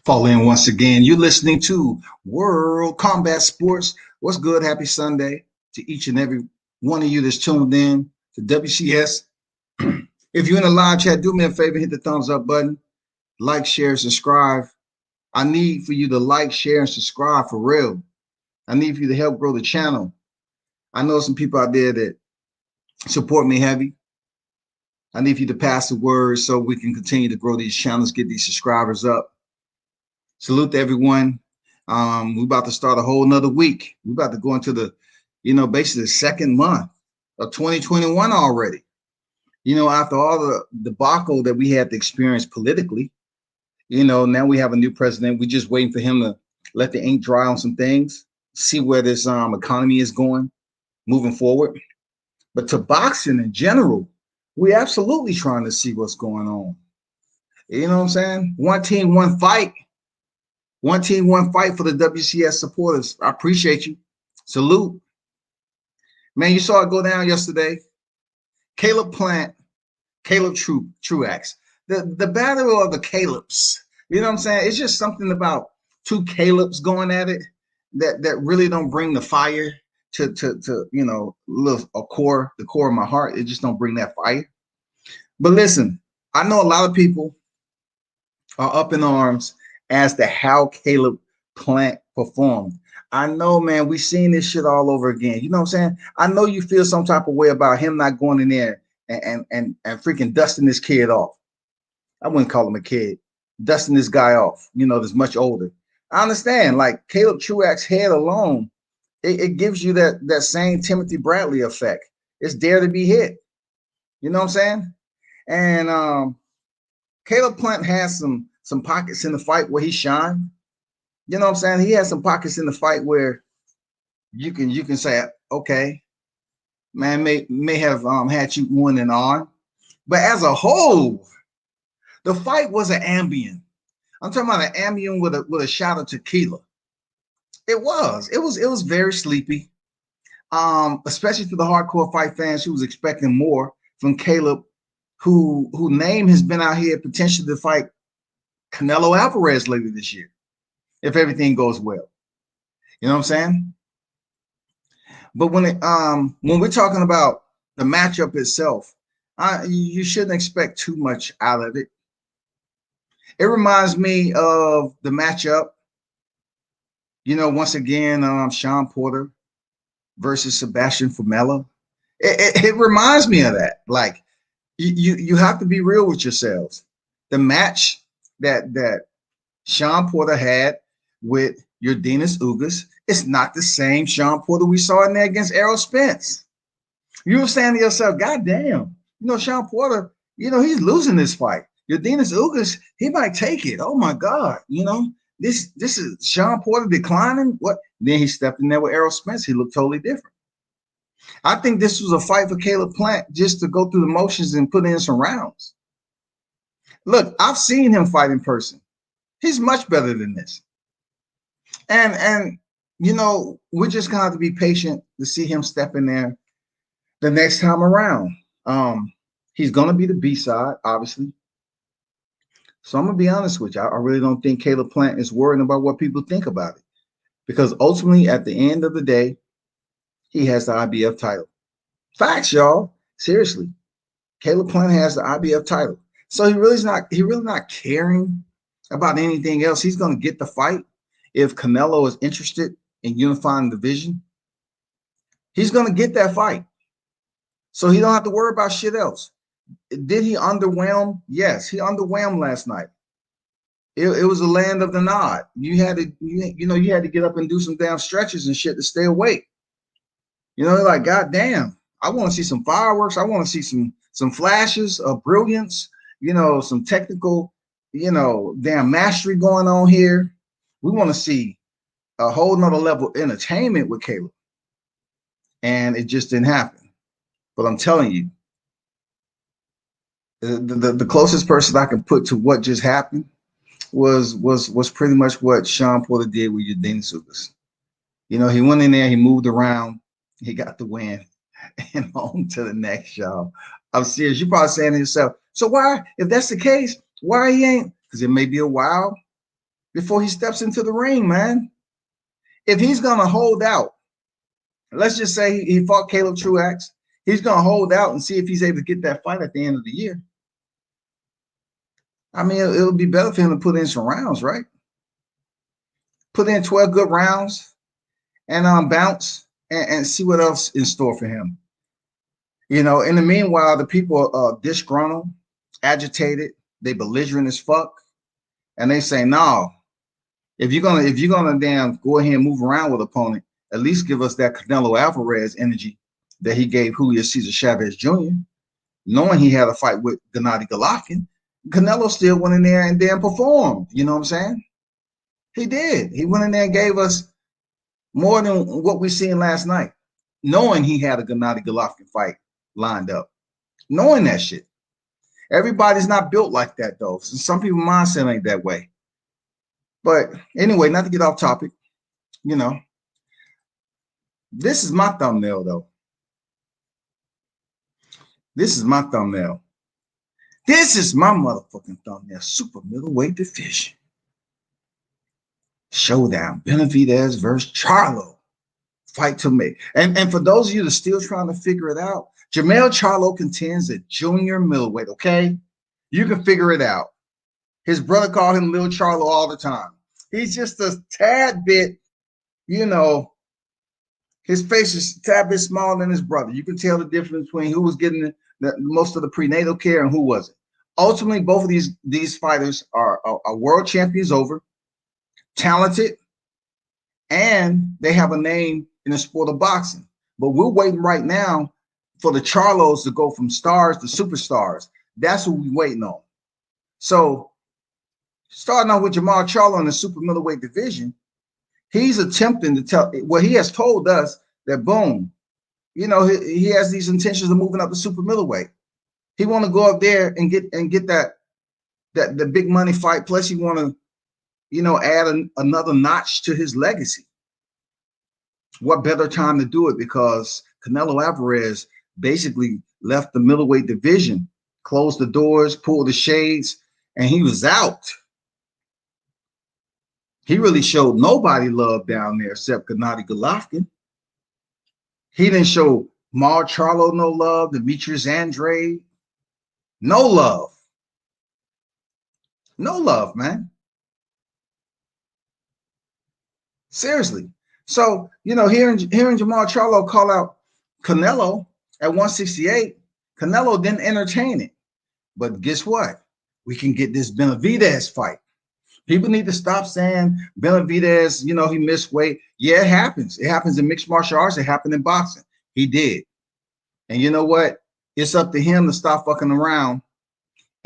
Fall in once again. You're listening to World Combat Sports. What's good? Happy Sunday to each and every one of you that's tuned in to WCS. If you're in the live chat, do me a favor, hit the thumbs up button, like, share, subscribe. I need for you to like, share, and subscribe for real. I need for you to help grow the channel. I know some people out there that support me heavy. I need for you to pass the word so we can continue to grow these channels, get these subscribers up. Salute to everyone. We're about to start a whole nother week. We're about to go into the, basically the second month of 2021 already. After all the debacle that we had to experience politically, now we have a new president. We're just waiting for him to let the ink dry on some things, see where this economy is going moving forward. But to boxing in general, we're absolutely trying to see what's going on. You know what I'm saying? One team, one fight. One team, one fight for the WCS supporters. I appreciate you. Salute. Man, you saw it go down yesterday. Caleb Plant, Caleb Truax. The battle of the Calebs. You know what I'm saying? It's just something about two Calebs going at it that really don't bring the fire to the core of my heart. It just don't bring that fire. But listen, I know a lot of people are up in arms as to how Caleb Plant performed. I know, man, we've seen this shit all over again. You know what I'm saying? I know you feel some type of way about him not going in there and freaking dusting this kid off. I wouldn't call him a kid. Dusting this guy off, that's much older. I understand, like Caleb Truax's head alone, it gives you that same Timothy Bradley effect. It's dare to be hit. You know what I'm saying? And Caleb Plant has some pockets in the fight where he shined. You know what I'm saying? He has some pockets in the fight where you can say, okay, man, may have had you winning on. But as a whole, the fight was an Ambien. I'm talking about an Ambien with a shot of tequila. It was very sleepy. Especially for the hardcore fight fans who was expecting more from Caleb, who name has been out here potentially to fight Canelo Alvarez later this year, if everything goes well. You know what I'm saying? But when we're talking about the matchup itself, you shouldn't expect too much out of it. It reminds me of the matchup, once again, Sean Porter versus Sebastian Formella. It reminds me of that. Like, you have to be real with yourselves. The match that Sean Porter had with Yordenis Ugas, it's not the same Sean Porter we saw in there against Errol Spence. You were saying to yourself, God damn, Sean Porter, he's losing this fight. Yordenis Ugas, he might take it. Oh my God, this is Sean Porter declining. What? Then he stepped in there with Errol Spence. He looked totally different. I think this was a fight for Caleb Plant just to go through the motions and put in some rounds. Look, I've seen him fight in person. He's much better than this. And we're just gonna have to be patient to see him step in there the next time around. He's gonna be the B-side, obviously. So I'm gonna be honest with you. I really don't think Caleb Plant is worrying about what people think about it, because ultimately, at the end of the day, he has the IBF title. Facts, y'all. Seriously, Caleb Plant has the IBF title, so he really not caring about anything else. He's gonna get the fight. If Canelo is interested in unifying the division, he's gonna get that fight. So he don't have to worry about shit else. Did he underwhelm? Yes, he underwhelmed last night. It was a land of the nod. You had to get up and do some damn stretches and shit to stay awake. Like, God damn, I want to see some fireworks. I want to see some flashes of brilliance, some technical, damn mastery going on here. We want to see a whole nother level of entertainment with Caleb. And it just didn't happen. But I'm telling you, the closest person I can put to what just happened was pretty much what Sean Porter did with Yordenis Ugas. He went in there, he moved around, he got the win, and on to the next, y'all. I'm serious. You're probably saying to yourself, so why, if that's the case, why he ain't? Because it may be a while before he steps into the ring, man. If he's gonna hold out, let's just say he fought Caleb Truax, he's gonna hold out and see if he's able to get that fight at the end of the year. I mean, it'll be better for him to put in some rounds, right? Put in 12 good rounds and bounce and see what else in store for him. You know, in the meanwhile, the people are disgruntled, agitated, they belligerent as fuck, and they say, no, if you're gonna damn go ahead and move around with opponent, at least give us that Canelo Alvarez energy that he gave Julio Cesar Chavez Jr., knowing he had a fight with Gennady Golovkin. Canelo still went in there and damn performed. You know what I'm saying? He did. He went in there and gave us more than what we seen last night, knowing he had a Gennady Golovkin fight lined up, knowing that shit. Everybody's not built like that, though. Some people's mindset ain't that way. But anyway, not to get off topic, you know, this is my thumbnail, though. This is my thumbnail. This is my motherfucking thumbnail. Super middleweight division. Showdown. Benavidez versus Charlo. Fight to make. And for those of you that are still trying to figure it out, Jermell Charlo contends at junior middleweight, okay? You can figure it out. His brother called him Lil Charlo all the time. He's just a tad bit, you know, his face is a tad bit smaller than his brother. You can tell the difference between who was getting most of the prenatal care and who wasn't. Ultimately, both of these fighters are world champions over, talented, and they have a name in the sport of boxing. But we're waiting right now for the Charlos to go from stars to superstars. That's what we're waiting on. So starting off with Jermall Charlo in the super middleweight division, he's attempting to tell, well, he has told us that, boom, you know, he has these intentions of moving up to super middleweight. He want to go up there and get that the big money fight. Plus, he want to, you know, add another notch to his legacy. What better time to do it? Because Canelo Alvarez basically left the middleweight division, closed the doors, pulled the shades, and he was out. He really showed nobody love down there except Gennady Golovkin. He didn't show Mar Charlo no love, Demetrius Andrade, no love. No love, man. Seriously. So, you know, hearing Jermall Charlo call out Canelo at 168, Canelo didn't entertain it. But guess what? We can get this Benavidez fight. People need to stop saying Benavidez, you know, he missed weight. Yeah, it happens. It happens in mixed martial arts. It happened in boxing. He did. And you know what? It's up to him to stop fucking around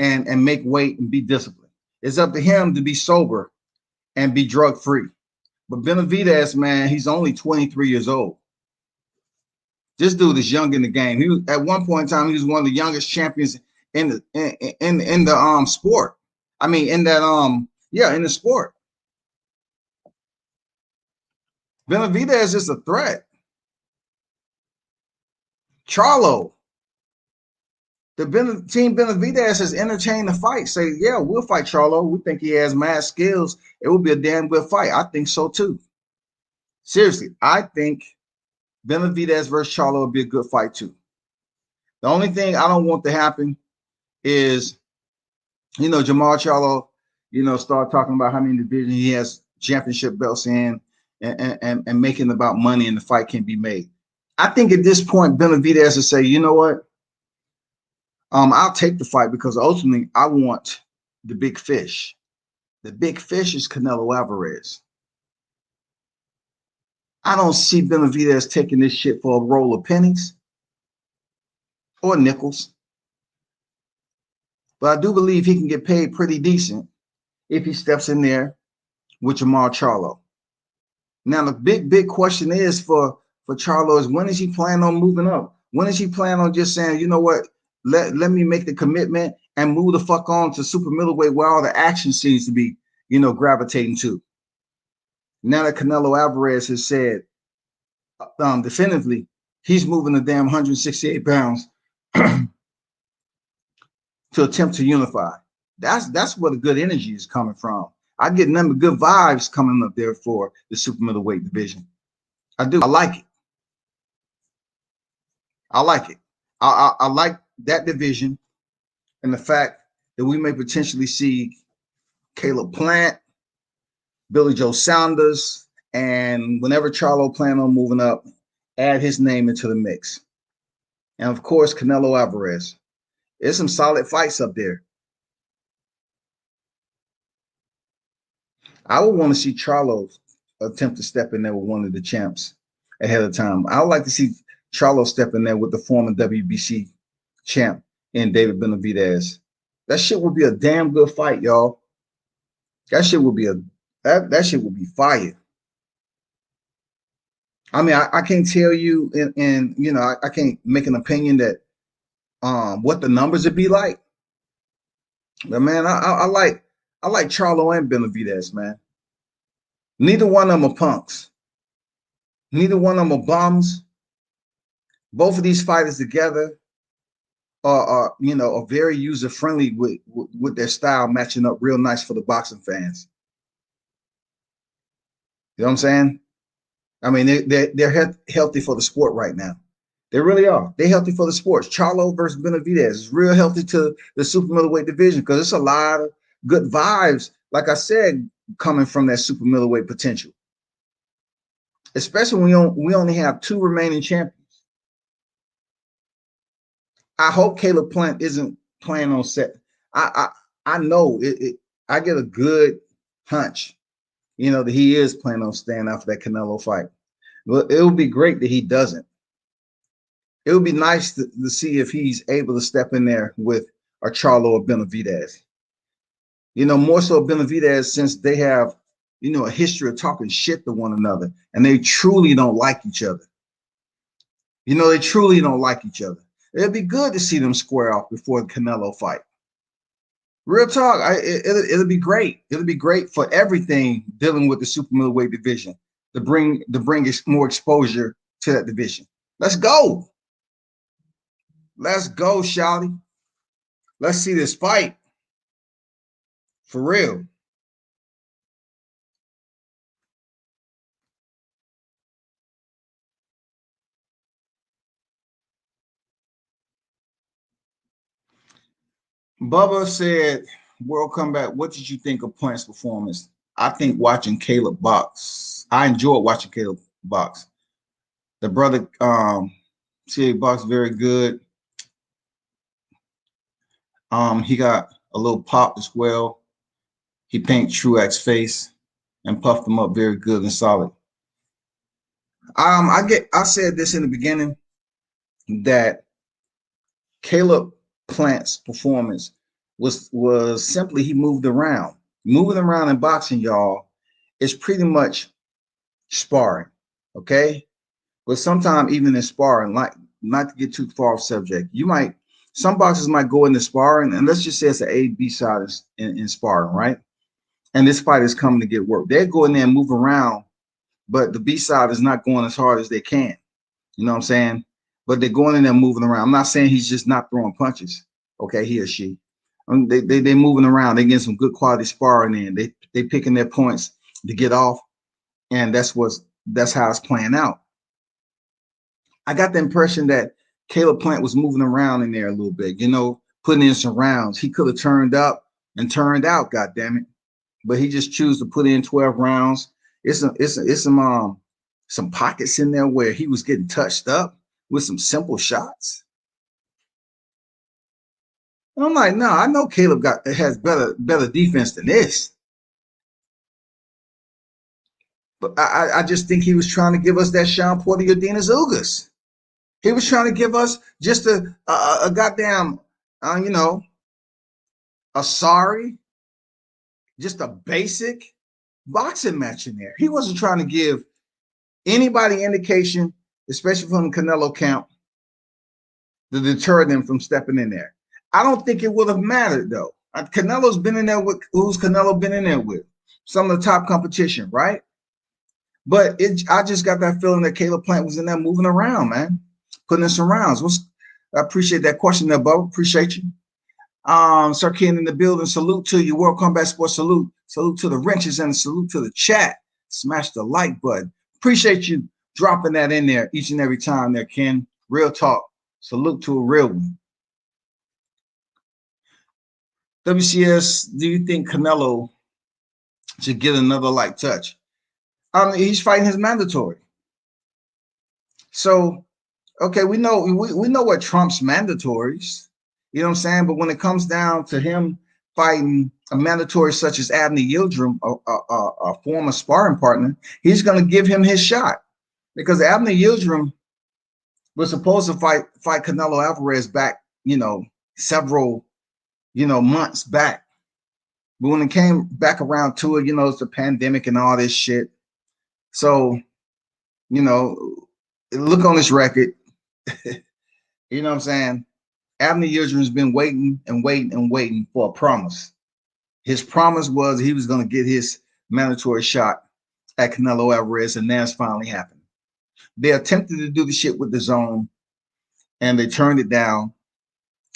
and make weight and be disciplined. It's up to him to be sober and be drug-free. But Benavidez, man, he's only 23 years old. This dude is young in the game. He was, at one point in time, he was one of the youngest champions in the sport. I mean, in the sport. Benavidez is a threat. Charlo, Team Benavidez has entertained the fight. Say, yeah, we'll fight Charlo. We think he has mad skills. It will be a damn good fight. I think so too. Seriously, I think Benavidez versus Charlo would be a good fight too. The only thing I don't want to happen is, you know, Jermall Charlo, you know, start talking about how many divisions he has championship belts in and making about money and the fight can be made. I think at this point, Benavidez will say, you know what? I'll take the fight because ultimately I want the big fish. The big fish is Canelo Alvarez. I don't see Benavidez taking this shit for a roll of pennies or nickels. But I do believe he can get paid pretty decent if he steps in there with Jermall Charlo. Now, the big question is for Charlo is, when is he planning on moving up? When is he planning on just saying, you know what, let me make the commitment and move the fuck on to super middleweight where all the action seems to be, you know, gravitating to? Now that Canelo Alvarez has said definitively he's moving the damn 168 pounds to attempt to unify. That's where the good energy is coming from. I get nothing but good vibes coming up there for the super middleweight division. I do. I like it. I like it. I like that division and the fact that we may potentially see Caleb Plant, Billy Joe Saunders, and whenever Charlo plan on moving up, add his name into the mix. And of course, Canelo Alvarez. There's some solid fights up there. I would want to see Charlo attempt to step in there with one of the champs ahead of time. I would like to see Charlo step in there with the former WBC champ in David Benavidez. That shit would be a damn good fight, y'all. That shit would be that shit would be fire. I mean, I can't tell you, and you know, I can't make an opinion that what the numbers would be like. But man, I like Charlo and Benavidez, man. Neither one of them are punks. Neither one of them are bums. Both of these fighters together are you know, are very user friendly with their style matching up real nice for the boxing fans. You know what I'm saying? I mean, they're healthy for the sport right now. They really are. They're healthy for the sports. Charlo versus Benavidez is real healthy to the super middleweight division because it's a lot of good vibes, like I said, coming from that super middleweight potential. Especially when we only have 2 remaining champions. I hope Caleb Plant isn't planning on set. I know it. I get a good hunch, you know, that he is planning on staying out for that Canelo fight. Well, it would be great that he doesn't. It would be nice to see if he's able to step in there with a Charlo or Benavidez. You know, more so Benavidez, since they have, you know, a history of talking shit to one another, and they truly don't like each other. You know, they truly don't like each other. It'd be good to see them square off before the Canelo fight. Real talk, it'll be great. It'll be great for everything dealing with the super middleweight division to bring more exposure to that division. Let's go. Let's go, Shouty. Let's see this fight. For real. Bubba said, World Comeback, what did you think of Plant's performance? I think watching Caleb box. I enjoyed watching Caleb box. The brother, CA box, very good. He got a little pop as well. He painted Truax's face and puffed him up very good and solid. I said this in the beginning that Caleb Plant's performance was simply he moved around. Moving around in boxing, y'all, is pretty much sparring, okay? But sometimes even in sparring, like not to get too far off subject, some boxers might go into sparring, and let's just say it's an A-B side in sparring, right? And this fight is coming to get work. They're going there and move around, but the B side is not going as hard as they can. You know what I'm saying? But they're going in there moving around. I'm not saying he's just not throwing punches, okay, he or she. They're moving around. They're getting some good quality sparring in. They picking their points to get off, and that's how it's playing out. I got the impression that Caleb Plant was moving around in there a little bit, you know, putting in some rounds. He could have turned up and turned out, God damn it. But he just chose to put in 12 rounds. It's some pockets in there where he was getting touched up with some simple shots. And I'm like, no, I know Caleb has better defense than this. But I just think he was trying to give us that Sean Porter Udenas Ugas. He was trying to give us just a goddamn, you know, a sorry, just a basic boxing match in there. He wasn't trying to give anybody indication, especially from the Canelo camp, to deter them from stepping in there. I don't think it would have mattered though. Canelo's been in there with who's Canelo been in there with? Some of the top competition, right? But I just got that feeling that Caleb Plant was in there moving around, man, putting in some rounds. I appreciate that question there, Bubba. Appreciate you. Sir Ken in the building. Salute to you. World Combat Sports. Salute. Salute to the wrenches and salute to the chat. Smash the like button. Appreciate you dropping that in there each and every time there, Ken. Real talk. Salute to a real one. WCS, do you think Canelo should get another light touch? He's fighting his mandatory. So, okay, we know what Trump's mandatories. You know what I'm saying? But when it comes down to him fighting a mandatory such as Abner Yildirim, a former sparring partner, he's going to give him his shot because Abner Yildirim was supposed to fight Canelo Alvarez back, several, months back. But when it came back around to it, it's the pandemic and all this shit. So, look on this record. You know what I'm saying? Abner Yildirim's been waiting and waiting and waiting for a promise. His promise was he was going to get his mandatory shot at Canelo Alvarez, and now it's finally happened. They attempted to do the shit with the zone, and they turned it down.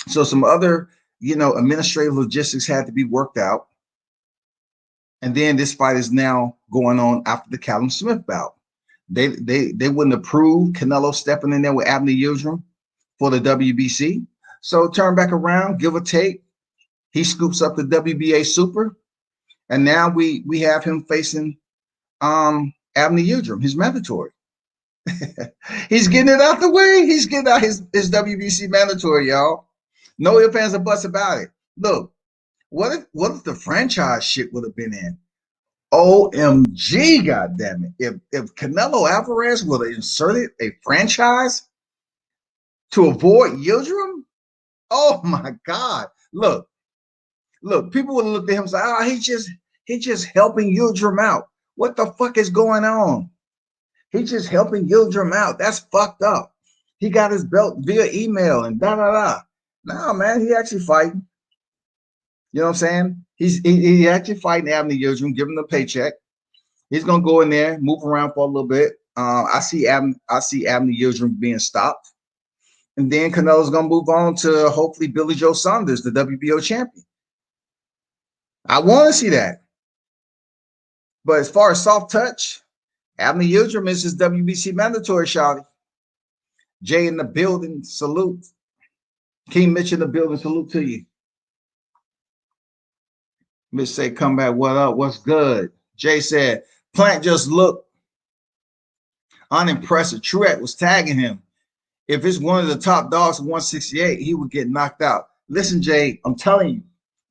So some other, administrative logistics had to be worked out. And then this fight is now going on after the Callum Smith bout. They wouldn't approve Canelo stepping in there with Abner Yildirim for the WBC. So turn back around, give or take. He scoops up the WBA Super, and now we have him facing Abner Yildirim, his mandatory. He's getting it out the way. He's getting out his WBC mandatory, y'all. No ifs, ands, or buts about it. Look, what if the franchise shit would have been in? OMG, goddammit. If Canelo Alvarez would have inserted a franchise to avoid Yildirim, oh my God. Look, people would have looked at him and said, oh, he's just helping Yildirim out. What the fuck is going on? He's just helping Yildirim out. That's fucked up. He got his belt via email and da-da-da. No, man, he actually fighting. You know what I'm saying? He actually fighting Abner Yildirim, giving him a paycheck. He's gonna go in there, move around for a little bit. I see Abner Yildirim being stopped, and then Canelo's gonna move on to hopefully Billy Joe Saunders, the WBO champion. I want to see that. But as far as soft touch, Abner Yildirim is his WBC mandatory, shawty. Jay in the building, salute. King Mitch in the building, salute to you. Mitch say, come back, what up, what's good? Jay said, Plant just looked unimpressive. Truex was tagging him. If it's one of the top dogs at 168, he would get knocked out. Listen, Jay, I'm telling you,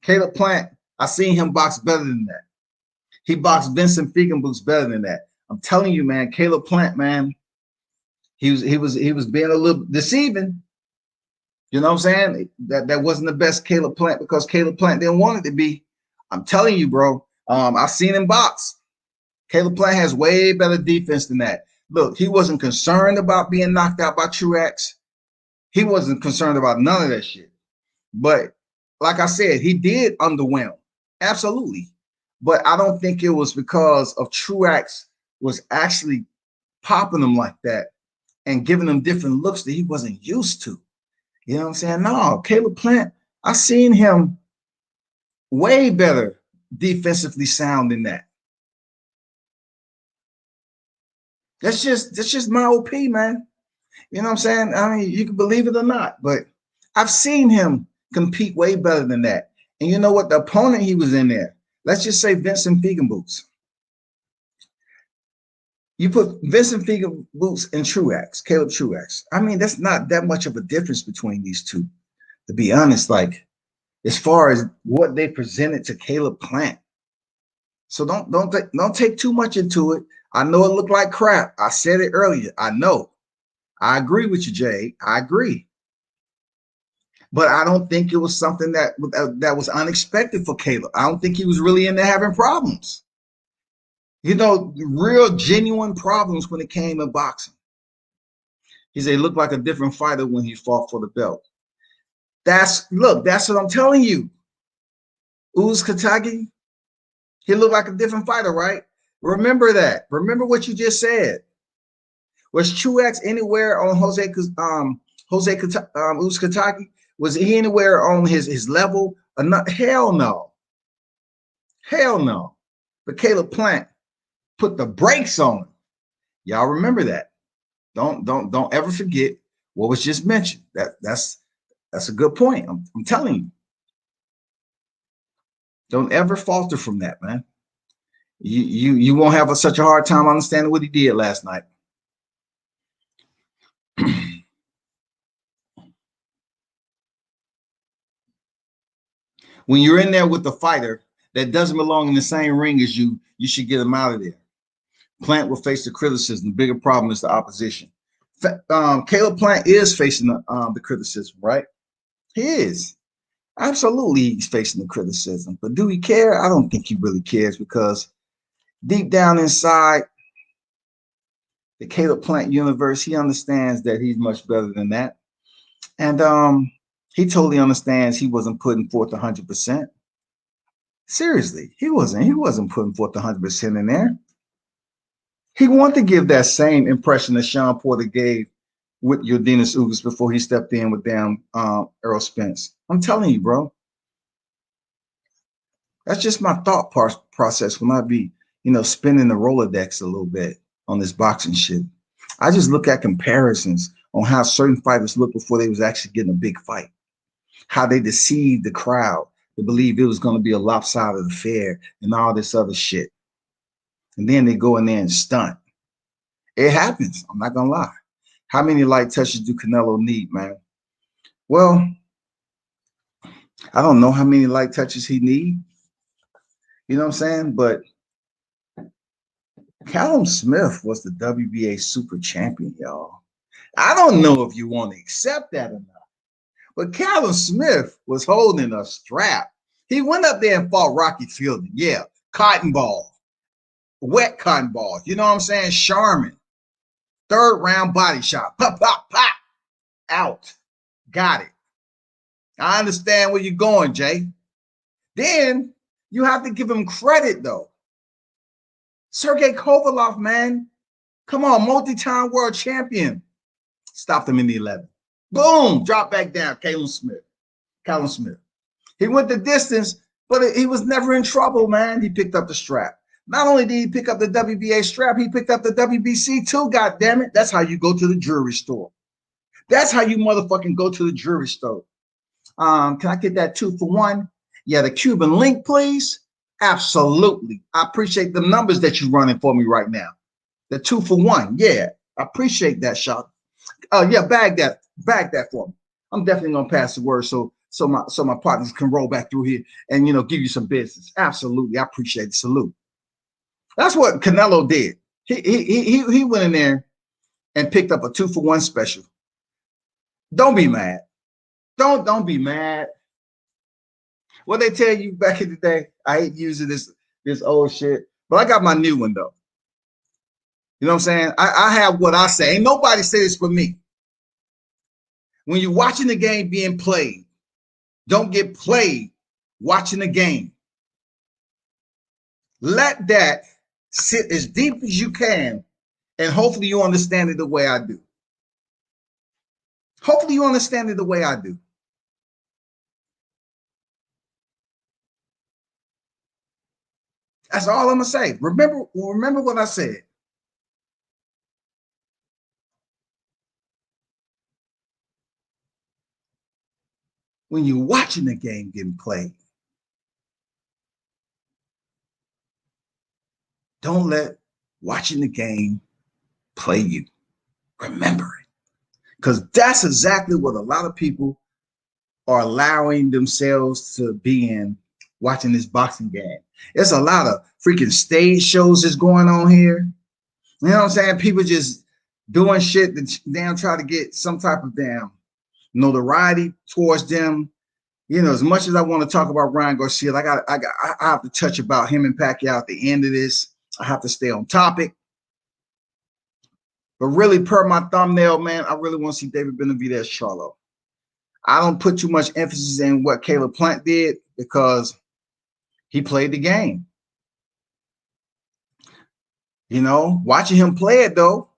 Caleb Plant, I seen him box better than that. He boxed Vincent Feigenboots better than that. I'm telling you, man, Caleb Plant, man, he was being a little deceiving. You know what I'm saying? That wasn't the best Caleb Plant because Caleb Plant didn't want it to be. I'm telling you, bro. I've seen him box. Caleb Plant has way better defense than that. Look, he wasn't concerned about being knocked out by Truex. He wasn't concerned about none of that shit. But like I said, he did underwhelm. Absolutely. But I don't think it was because of Truex was actually popping him like that and giving him different looks that he wasn't used to. You know what I'm saying? No, Caleb Plant, I seen him way better defensively sound than that. That's just my OP, man. You know what I'm saying? I mean, you can believe it or not, but I've seen him compete way better than that. And you know what? The opponent he was in there, let's just say Vincent Feigenboots. You put Vincent Feigenboots and Truex, Caleb Truex. I mean, that's not that much of a difference between these two, to be honest. Like, as far as what they presented to Caleb Plant. So don't take too much into it. I know it looked like crap. I said it earlier. I know. I agree with you, Jay. I agree. But I don't think it was something that was unexpected for Caleb. I don't think he was really into having problems. You know, real genuine problems when it came to boxing. He said he looked like a different fighter when he fought for the belt. That's what I'm telling you. Katagi, he looked like a different fighter, right? Remember that. Remember what you just said. Was Truex anywhere on Katagi? Was he anywhere on his level? Or not? Hell no. Hell no. But Caleb Plant put the brakes on him. Y'all remember that. Don't ever forget what was just mentioned. That's a good point. I'm telling you. Don't ever falter from that, man. You won't have such a hard time understanding what he did last night. When you're in there with a fighter that doesn't belong in the same ring as you, you should get him out of there. Plant will face the criticism. The bigger problem is the opposition. Caleb Plant is facing the criticism, right? He is. Absolutely, he's facing the criticism. But do he care? I don't think he really cares, because deep down inside the Caleb Plant universe, he understands that he's much better than that. And he totally understands he wasn't putting forth 100%. Seriously, he wasn't putting forth 100% in there. He wanted to give that same impression that Sean Porter gave with Yordenis Ugas before he stepped in with damn Errol Spence. I'm telling you, bro. That's just my thought process when I be, spinning the Rolodex a little bit on this boxing shit. I just look at comparisons on how certain fighters looked before they was actually getting a big fight. How they deceived the crowd to believe it was going to be a lopsided affair and all this other shit. And then they go in there and stunt. It happens. I'm not going to lie. How many light touches do Canelo need, man? Well, I don't know how many light touches he need. You know what I'm saying? But Callum Smith was the WBA super champion, y'all. I don't know if you want to accept that or not. But Callum Smith was holding a strap. He went up there and fought Rocky Fielding. Yeah, cotton ball, wet cotton ball. You know what I'm saying? Sharman. Third round body shot. Pop, pop, pop. Out. Got it. I understand where you're going, Jay. Then you have to give him credit, though. Sergey Kovalev, man. Come on, multi-time world champion. Stopped him in the 11th. Boom, drop back down, Callum Smith. He went the distance, but he was never in trouble, man. He picked up the strap. Not only did he pick up the WBA strap, he picked up the WBC too, goddammit. That's how you go to the jewelry store. That's how you motherfucking go to the jewelry store. Can I get that 2-for-1? Yeah, the Cuban link, please. Absolutely. I appreciate the numbers that you're running for me right now. The 2-for-1. Yeah, I appreciate that, shot. Yeah, bag that for me. I'm definitely gonna pass the word so my partners can roll back through here and give you some business. Absolutely, I appreciate it. Salute. That's what Canelo did. He went in there and picked up a 2-for-1 special. Don't be mad. Don't be mad. What they tell you back in the day, I hate using this old shit, but I got my new one though. You know what I'm saying? I have what I say. Ain't nobody say this for me. When you're watching the game being played, don't get played watching the game. Let that sit as deep as you can, and hopefully you understand it the way I do. Hopefully you understand it the way I do. That's all I'm gonna say. Remember what I said. When you're watching the game getting played, don't let watching the game play you. Remember it. Because that's exactly what a lot of people are allowing themselves to be in watching this boxing game. There's a lot of freaking stage shows that's going on here. You know what I'm saying? People just doing shit that damn try to get some type of damn notoriety towards them. As much as I want to talk about Ryan Garcia, I have to touch about him and Pacquiao at the end of this. I have to stay on topic. But really, per my thumbnail, man, I really want to see David Benavidez Charlo. I don't put too much emphasis in what Caleb Plant did because he played the game. Watching him play it, though,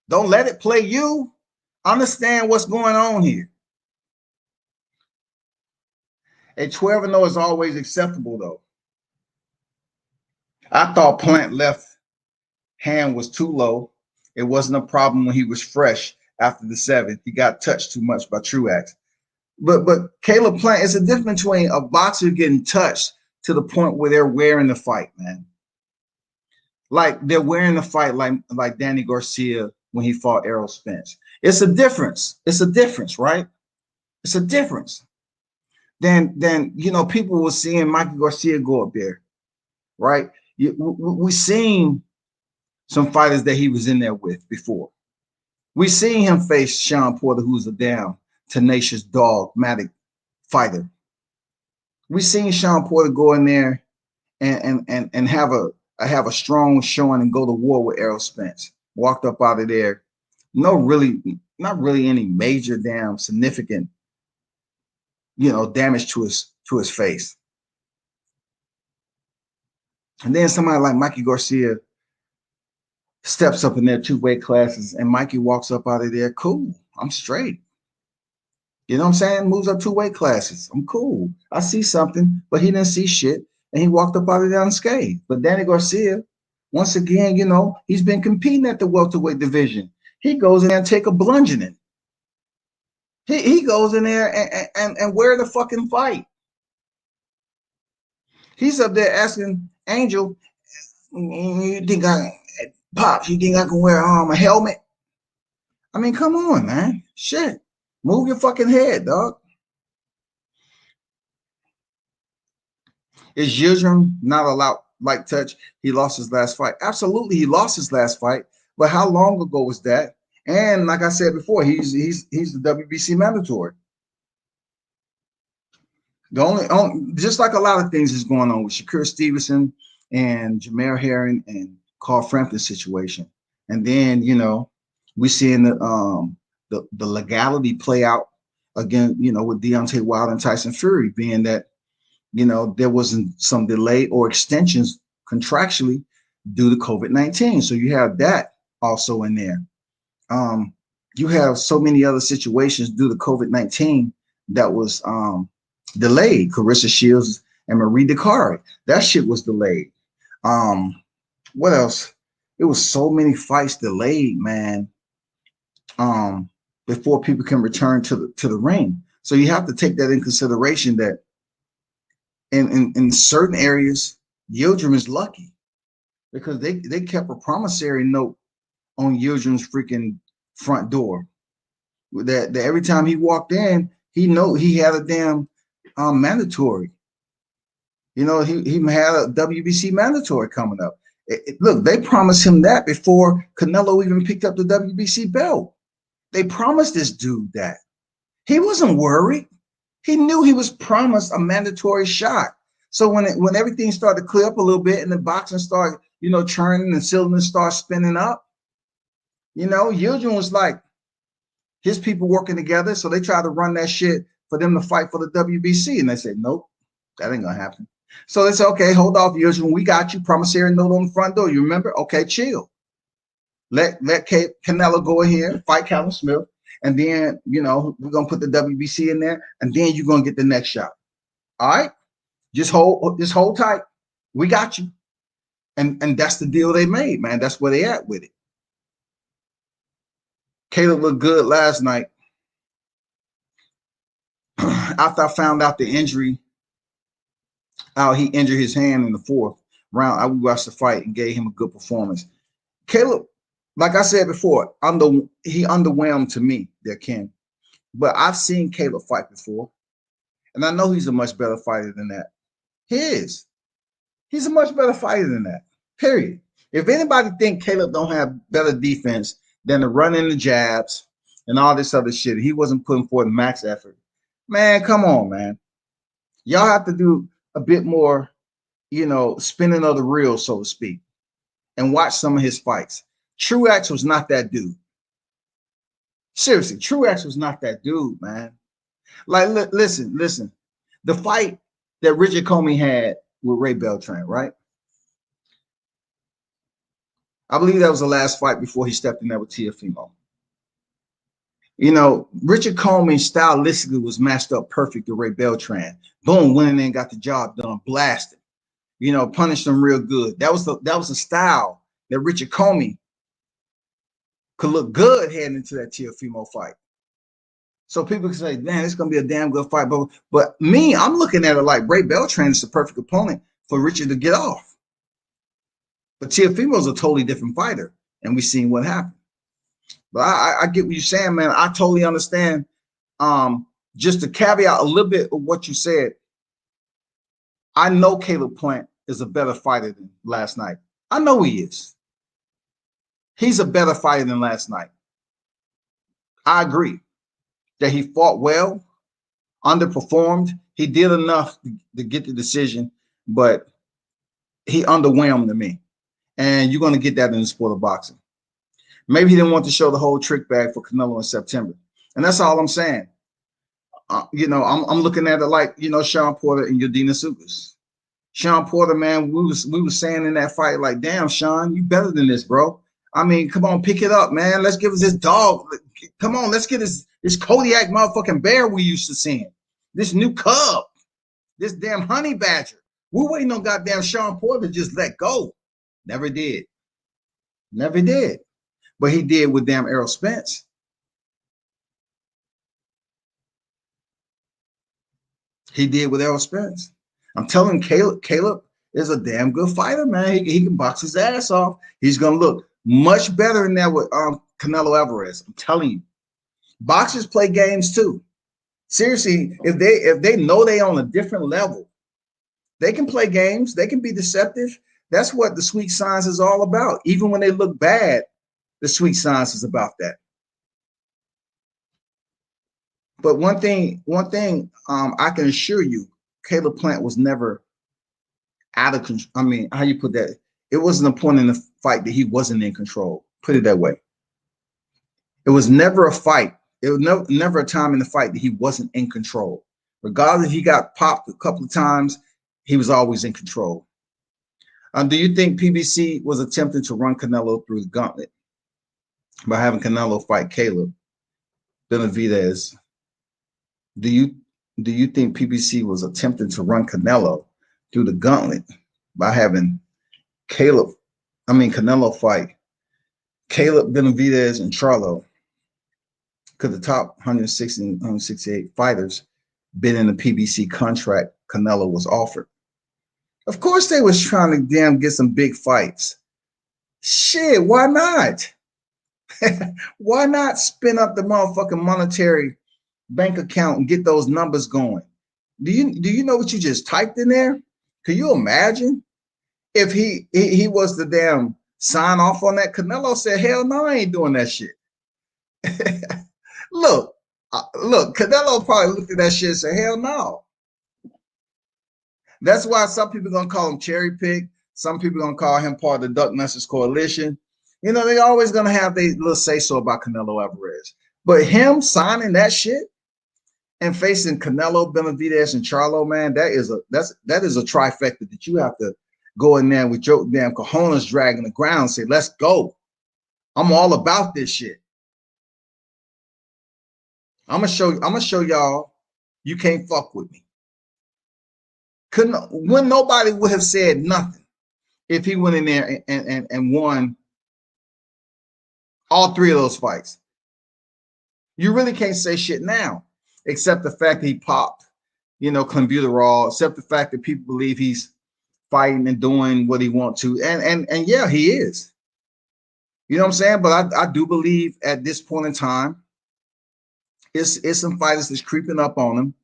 don't let it play you. Understand what's going on here. A 12-0 is always acceptable, though. I thought Plant left hand was too low. It wasn't a problem when he was fresh after the 7th. He got touched too much by Truax. But Caleb Plant, it's a difference between a boxer getting touched to the point where they're wearing the fight, man. Like they're wearing the fight like Danny Garcia when he fought Errol Spence. It's a difference. It's a difference, right? It's a difference. Then people were seeing Mikey Garcia go up there, right? We seen some fighters that he was in there with before. We seen him face Sean Porter, who's a damn tenacious, dogmatic fighter. We seen Sean Porter go in there and have a strong showing and go to war with Errol Spence. Walked up out of there, not really any major damn significant, damage to his face. And then somebody like Mikey Garcia steps up in their 2 weight classes, and Mikey walks up out of there, cool, I'm straight. You know what I'm saying? Moves up 2 weight classes. I'm cool. I see something, but he didn't see shit, and he walked up out of there unscathed. But Danny Garcia, once again, he's been competing at the welterweight division. He goes in there and take a bludgeoning. He goes in there and wear the fucking fight. He's up there asking Angel, you think Pops, you think I can wear a helmet? I mean, come on, man. Shit. Move your fucking head, dog. Is Yildirim not allowed light touch? He lost his last fight. Absolutely, he lost his last fight. But how long ago was that? And like I said before, he's the WBC mandatory. The only just like a lot of things is going on with Shakur Stevenson and Jameer Herring and Carl Frampton's situation. And then, we're seeing the legality play out again, with Deontay Wilder and Tyson Fury, being that, there wasn't some delay or extensions contractually due to COVID-19. So you have that also in there. You have so many other situations due to COVID-19 that was delayed. Carissa Shields and Marie Dakari, that shit was delayed. What else? It was so many fights delayed, man. Before people can return to the ring. So you have to take that in consideration that in certain areas, Yildirim is lucky because they kept a promissory note on Yildirim's freaking front door. That every time he walked in, he had a damn mandatory. He had a WBC mandatory coming up. Look, they promised him that before Canelo even picked up the WBC belt. They promised this dude that. He wasn't worried. He knew he was promised a mandatory shot. So when everything started to clear up a little bit and the boxing started, churning and cylinders start spinning up, Yildirim was like, his people working together. So they tried to run that shit for them to fight for the WBC. And they said, nope, that ain't gonna happen. So they said, okay, hold off, Yildirim. We got you. Promissory note on the front door. You remember? Okay, chill. Let Canelo go in here, fight Callum Smith, and then, we're going to put the WBC in there, and then you're going to get the next shot. All right? Just hold tight. We got you. And that's the deal they made, man. That's where they at with it. Caleb looked good last night. After I found out the injury, he injured his hand in the 4th round. I watched the fight and gave him a good performance. Caleb, like I said before, he underwhelmed to me, there, Ken. But I've seen Caleb fight before, and I know he's a much better fighter than that. He is. He's a much better fighter than that, period. If anybody think Caleb don't have better defense than to run in the jabs and all this other shit, he wasn't putting forth max effort. Man, come on, man. Y'all have to do a bit more, spinning of the reel, so to speak, and watch some of his fights. Truax was not that dude. Seriously, Truax was not that dude, man. Like, listen. The fight that Richard Comey had with Ray Beltran, right? I believe that was the last fight before he stepped in there with Teofimo. You know, Richard Coleman stylistically was matched up perfect to Ray Beltran. Boom, went in there and got the job done, blasted. You know, punished him real good. That was the style that Richard Coleman could look good heading into that Teofimo fight. So people can say, man, it's gonna be a damn good fight. But me, I'm looking at it like Ray Beltran is the perfect opponent for Richard to get off. But Teofimo's a totally different fighter, and we seen what happened. But I get what you're saying, man. I totally understand. Just to caveat a little bit of what you said, I know Caleb Plant is a better fighter than last night. I know he is. He's a better fighter than last night. I agree that he fought well, underperformed. He did enough to get the decision, but he underwhelmed to me. And you're going to get that in the sport of boxing. Maybe he didn't want to show the whole trick bag for Canelo in September. And that's all I'm saying. You know, I'm looking at it like, you know, Sean Porter and Yadina Sugas. Sean Porter, man, we was saying in that fight, like, damn, Sean, you better than this, bro. I mean, come on, pick it up, man. Let's give us this dog. Come on, let's get this Kodiak motherfucking bear we used to seeing. This new cub. This damn honey badger. We're waiting on goddamn Sean Porter to just let go. Never did. Never did. But he did with damn Errol Spence. He did with Errol Spence. I'm telling Caleb is a damn good fighter, man. He can box his ass off. He's going to look much better than that with Canelo Alvarez. I'm telling you. Boxers play games too. Seriously, if they know they on a different level, they can play games. They can be deceptive. That's what the sweet science is all about. Even when they look bad, the sweet science is about that. But one thing, I can assure you, Caleb Plant was never out of control. I mean, how you put that? It wasn't a point in the fight that he wasn't in control. Put it that way. It was never a fight. It was never a time in the fight that he wasn't in control. Regardless if he got popped a couple of times, he was always in control. Do you think PBC was attempting to run Canelo through the gauntlet by having Canelo fight Caleb Benavidez? Do you think PBC was attempting to run Canelo through the gauntlet by having Canelo fight Caleb Benavidez and Charlo? Could the top 160 and 168 fighters bid in the PBC contract Canelo was offered? Of course they was trying to damn get some big fights. Shit, why not? Why not spin up the motherfucking monetary bank account and get those numbers going? Do you know what you just typed in there? Can you imagine if he was to damn sign off on that? Canelo said, hell no, I ain't doing that shit. Look, Canelo probably looked at that shit and said, hell no. That's why some people are going to call him cherry pick. Some people are going to call him part of the Duck Messers Coalition. You know, they're always going to have their little say-so about Canelo Alvarez. But him signing that shit and facing Canelo, Benavidez, and Charlo, man, that is a trifecta that you have to go in there with your damn cojones dragging the ground and say, let's go. I'm all about this shit. I'm gonna show y'all you can't fuck with me. When nobody would have said nothing if he went in there and won all three of those fights. You really can't say shit now, except the fact that he popped, you know, clenbuterol, except the fact that people believe he's fighting and doing what he wants to. And yeah, he is. You know what I'm saying? But I do believe at this point in time, it's some fighters that's creeping up on him.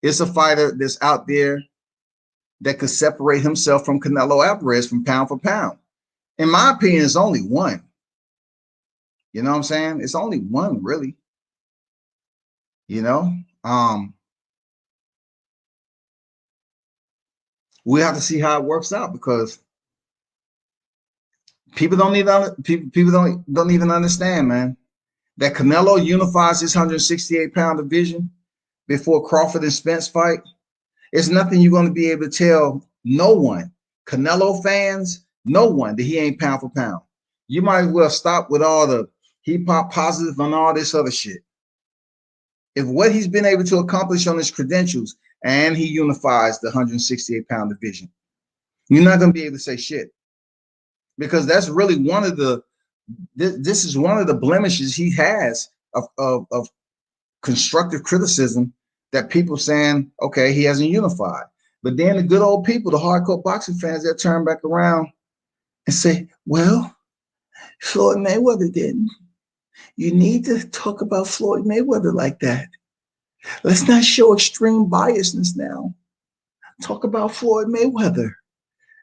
It's a fighter that's out there that could separate himself from Canelo Alvarez from pound for pound. In my opinion, it's only one. You know what I'm saying? It's only one, really. You know, we have to see how it works out because people don't even understand, man, that Canelo unifies his 168-pound division before Crawford and Spence fight. It's nothing you're going to be able to tell no one, Canelo fans, no one, that he ain't pound for pound. You might as well stop with all the hip hop positive and all this other shit. if what he's been able to accomplish on his credentials and he unifies the 168-pound division, you're not going to be able to say shit, because that's really one of the this is one of the blemishes he has of constructive criticism, that people saying, okay, he hasn't unified. But then the good old people, the hardcore boxing fans, that turn back around and say, well, Floyd Mayweather didn't. You need to talk about Floyd Mayweather like that. Let's not show extreme biasness now. Talk about Floyd Mayweather.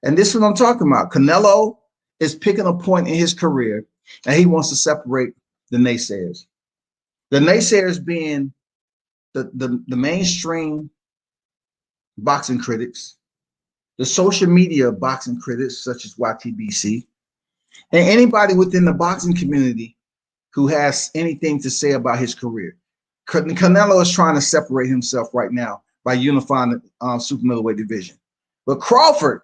And this is what I'm talking about. Canelo is picking a point in his career, and he wants to separate the naysayers. The naysayers being the mainstream boxing critics, the social media boxing critics such as YTBC, and anybody within the boxing community who has anything to say about his career. Canelo is trying to separate himself right now by unifying the super middleweight division. But Crawford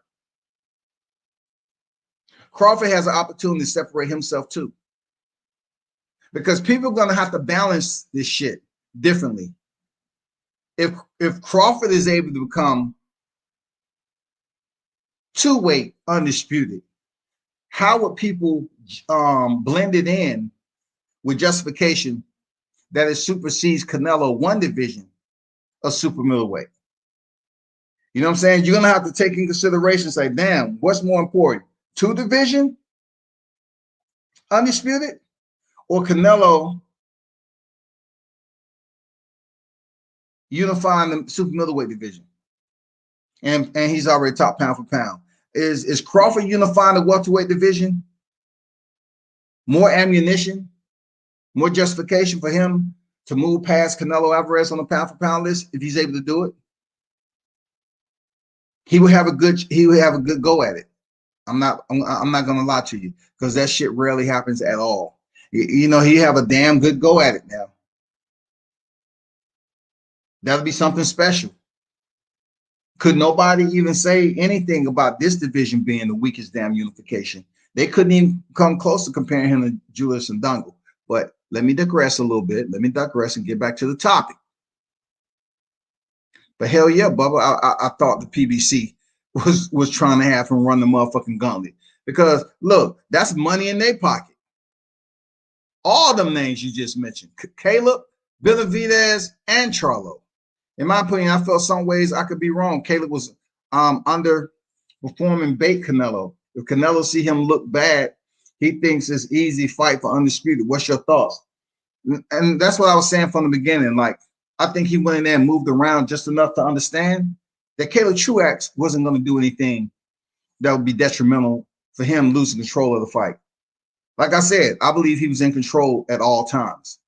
has an opportunity to separate himself too, because people are going to have to balance this shit differently. If Crawford is able to become two-weight undisputed, how would people blend it in with justification that it supersedes Canelo one division of super middleweight? You know what I'm saying? You're going to have to take in consideration, say, damn, what's more important? Two division undisputed, or Canelo unifying the super middleweight division? And he's already top pound for pound. Is Crawford unifying the welterweight division more ammunition, more justification for him to move past Canelo Alvarez on the pound for pound list if he's able to do it? He would have a good go at it. I'm not gonna lie to you, because that shit rarely happens at all. You know, he have a damn good go at it now. That'll be something special. Could nobody even say anything about this division being the weakest damn unification? They couldn't even come close to comparing him to Julius Ndongo. But let me digress a little bit. Let me digress and get back to the topic. But hell yeah, Bubba, I thought the PBC was trying to have him run the motherfucking gauntlet, because look, that's money in their pocket. All them names you just mentioned, Caleb, Benavidez, and Charlo. In my opinion, I felt some ways I could be wrong. Caleb was underperforming bait Canelo. If Canelo see him look bad, he thinks it's easy fight for undisputed. What's your thoughts? And that's what I was saying from the beginning. Like, I think he went in there and moved around just enough to understand that Caleb Truax wasn't going to do anything that would be detrimental for him losing control of the fight. Like I said, I believe he was in control at all times.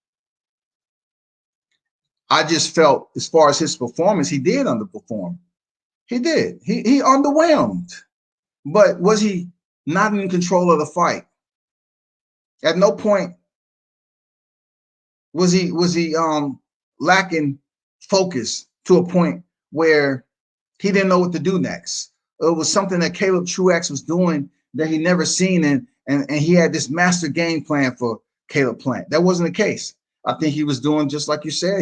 I just felt, as far as his performance, he did underperform. He did. He underwhelmed. But was he not in control of the fight? At no point was he lacking focus to a point where he didn't know what to do next. It was something that Caleb Truax was doing that he never seen, and he had this master game plan for Caleb Plant. That wasn't the case. I think he was doing just like you said.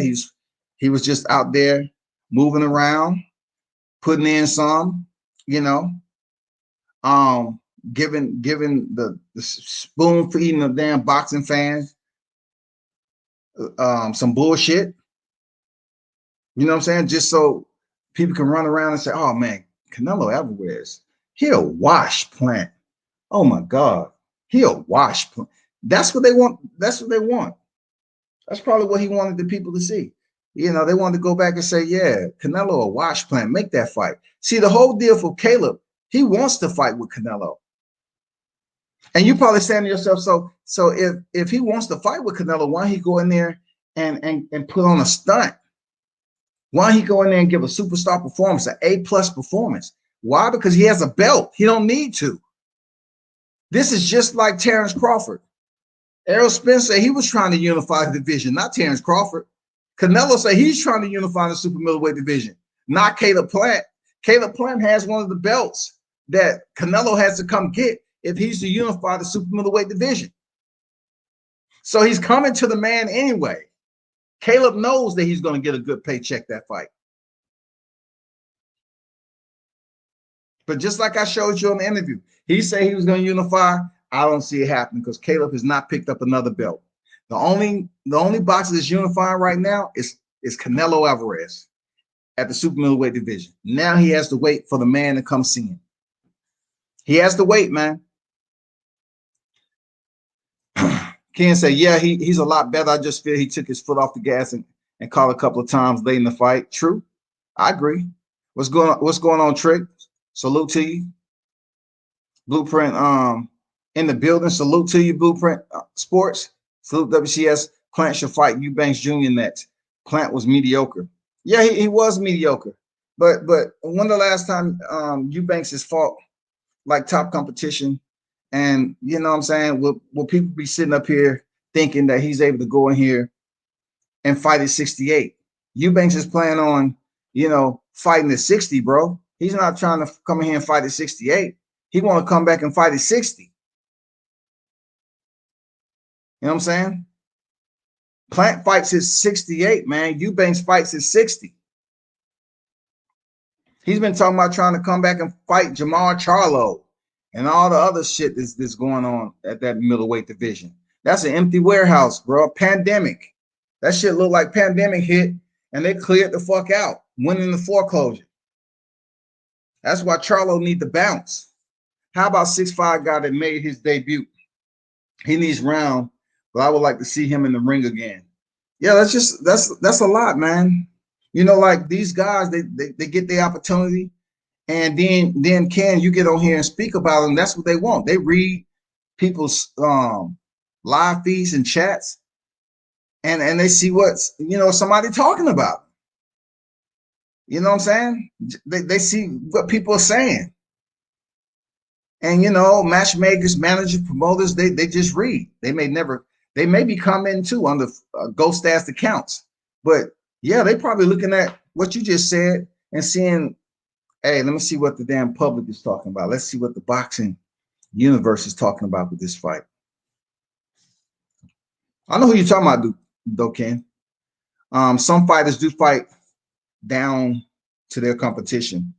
He was just out there moving around, putting in some, you know, giving the spoon feeding the damn boxing fans some bullshit. You know what I'm saying? Just so people can run around and say, oh man, Canelo Alvarez, he'll wash Plant. Oh my God, he'll wash Plant. That's what they want. That's what they want. That's probably what he wanted the people to see. You know, they wanted to go back and say, yeah, Canelo a wash Plant, make that fight. See, the whole deal for Caleb, he wants to fight with Canelo. And you probably saying to yourself, so if he wants to fight with Canelo, why don't he go in there and put on a stunt? Why don't he go in there and give a superstar performance, an A+ performance? Why? Because he has a belt. He don't need to. This is just like Terrence Crawford. Errol Spence said he was trying to unify the division, not Terrence Crawford. Canelo said he's trying to unify the super middleweight division, not Caleb Plant. Caleb Plant has one of the belts that Canelo has to come get if he's to unify the super middleweight division. So he's coming to the man anyway. Caleb knows that he's going to get a good paycheck that fight. But just like I showed you on the interview, he said he was going to unify. I don't see it happening because Caleb has not picked up another belt. The only boxer that's unifying right now is Canelo Alvarez at the super middleweight division. Now he has to wait for the man to come see him. He has to wait, man. Ken said, yeah, he's a lot better. I just feel he took his foot off the gas and caught a couple of times late in the fight. True. I agree. What's going on, Trick? Salute to you. Blueprint in the building. Salute to you, Blueprint Sports. Salute WCS. Plant should fight Eubanks Jr. next. Plant was mediocre. Yeah, he was mediocre. But when the last time Eubanks has fought like top competition, and you know what I'm saying, will people be sitting up here thinking that he's able to go in here and fight at 68? Eubanks is planning on, fighting at 60, bro. He's not trying to come in here and fight at 68. He want to come back and fight at 60. You know what I'm saying? Plant fights at 68, man. Eubanks fights at 60. He's been talking about trying to come back and fight Charlo and all the other shit that's going on at that middleweight division. That's an empty warehouse, bro. Pandemic. That shit looked like pandemic hit, and they cleared the fuck out, went into foreclosure. That's why Charlo need to bounce. How about 6'5" guy that made his debut? He needs round, but I would like to see him in the ring again. Yeah, that's a lot, man. Like these guys, they get the opportunity, and then you get on here and speak about them. That's what they want. They read people's live feeds and chats, and they see what's somebody talking about. You know what I'm saying? They see what people are saying. And matchmakers, managers, promoters, they just read. They may be commenting too on the ghost ass accounts. But yeah, they probably looking at what you just said and seeing, hey, let me see what the damn public is talking about. Let's see what the boxing universe is talking about with this fight. I know who you're talking about, though, Ken. Some fighters do fight down to their competition.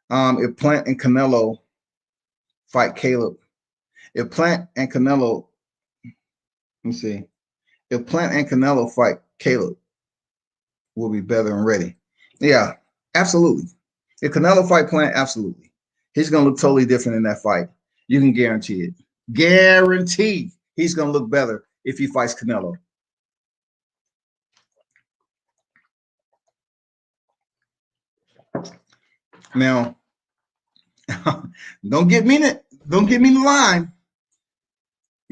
If Plant and Canelo fight Caleb, if Plant and Canelo, let me see, if Plant and Canelo fight Caleb, will be better and ready. Yeah, absolutely. If Canelo fight Plant, absolutely. He's going to look totally different in that fight. You can guarantee it. Guarantee he's going to look better if he fights Canelo. Now, don't get me in the line.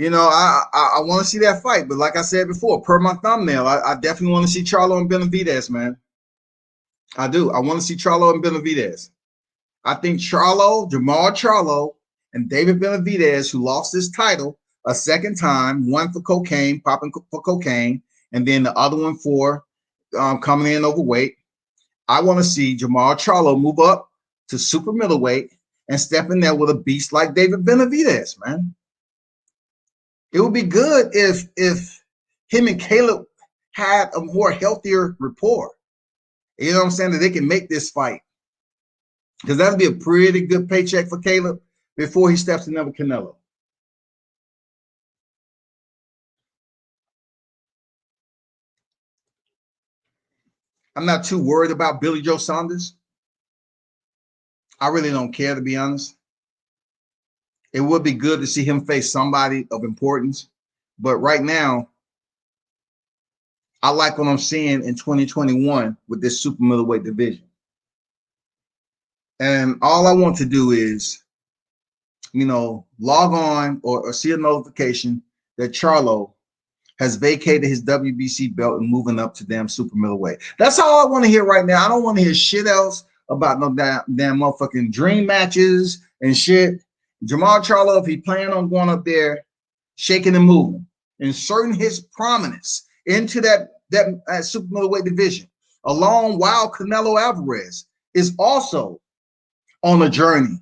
I want to see that fight, but like I said before, per my thumbnail, I definitely want to see Charlo and Benavidez, man. I do. I want to see Charlo and Benavidez. I think Jamal Charlo, and David Benavidez, who lost his title a second time, one for cocaine, popping for cocaine, and then the other one for coming in overweight. I want to see Jamal Charlo move up to super middleweight and step in there with a beast like David Benavidez, man. It would be good if him and Caleb had a more healthier rapport. You know what I'm saying? That they can make this fight. Because that would be a pretty good paycheck for Caleb before he steps in there with Canelo. I'm not too worried about Billy Joe Saunders. I really don't care, to be honest. It would be good to see him face somebody of importance. But right now, I like what I'm seeing in 2021 with this super middleweight division. And all I want to do is, log on or see a notification that Charlo has vacated his WBC belt and moving up to damn super middleweight. That's all I want to hear right now. I don't want to hear shit else about no damn motherfucking dream matches and shit. Jamal Charlo, if he plan on going up there, shaking and moving, inserting his prominence into that super middleweight division, along while Canelo Alvarez is also on a journey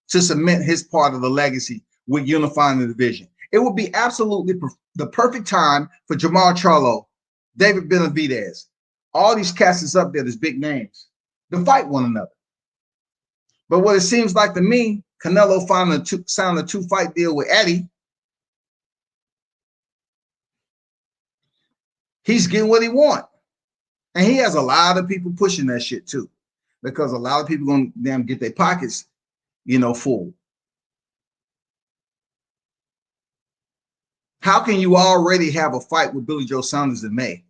to cement his part of the legacy with unifying the division. It would be absolutely the perfect time for Jamal Charlo David Benavidez. All these cats is up there, there's big names, to fight one another. But what it seems like to me, Canelo signed a 2-fight deal with Eddie. He's getting what he wants. And he has a lot of people pushing that shit too, because a lot of people gonna damn get their pockets, full. How can you already have a fight with Billy Joe Saunders in May?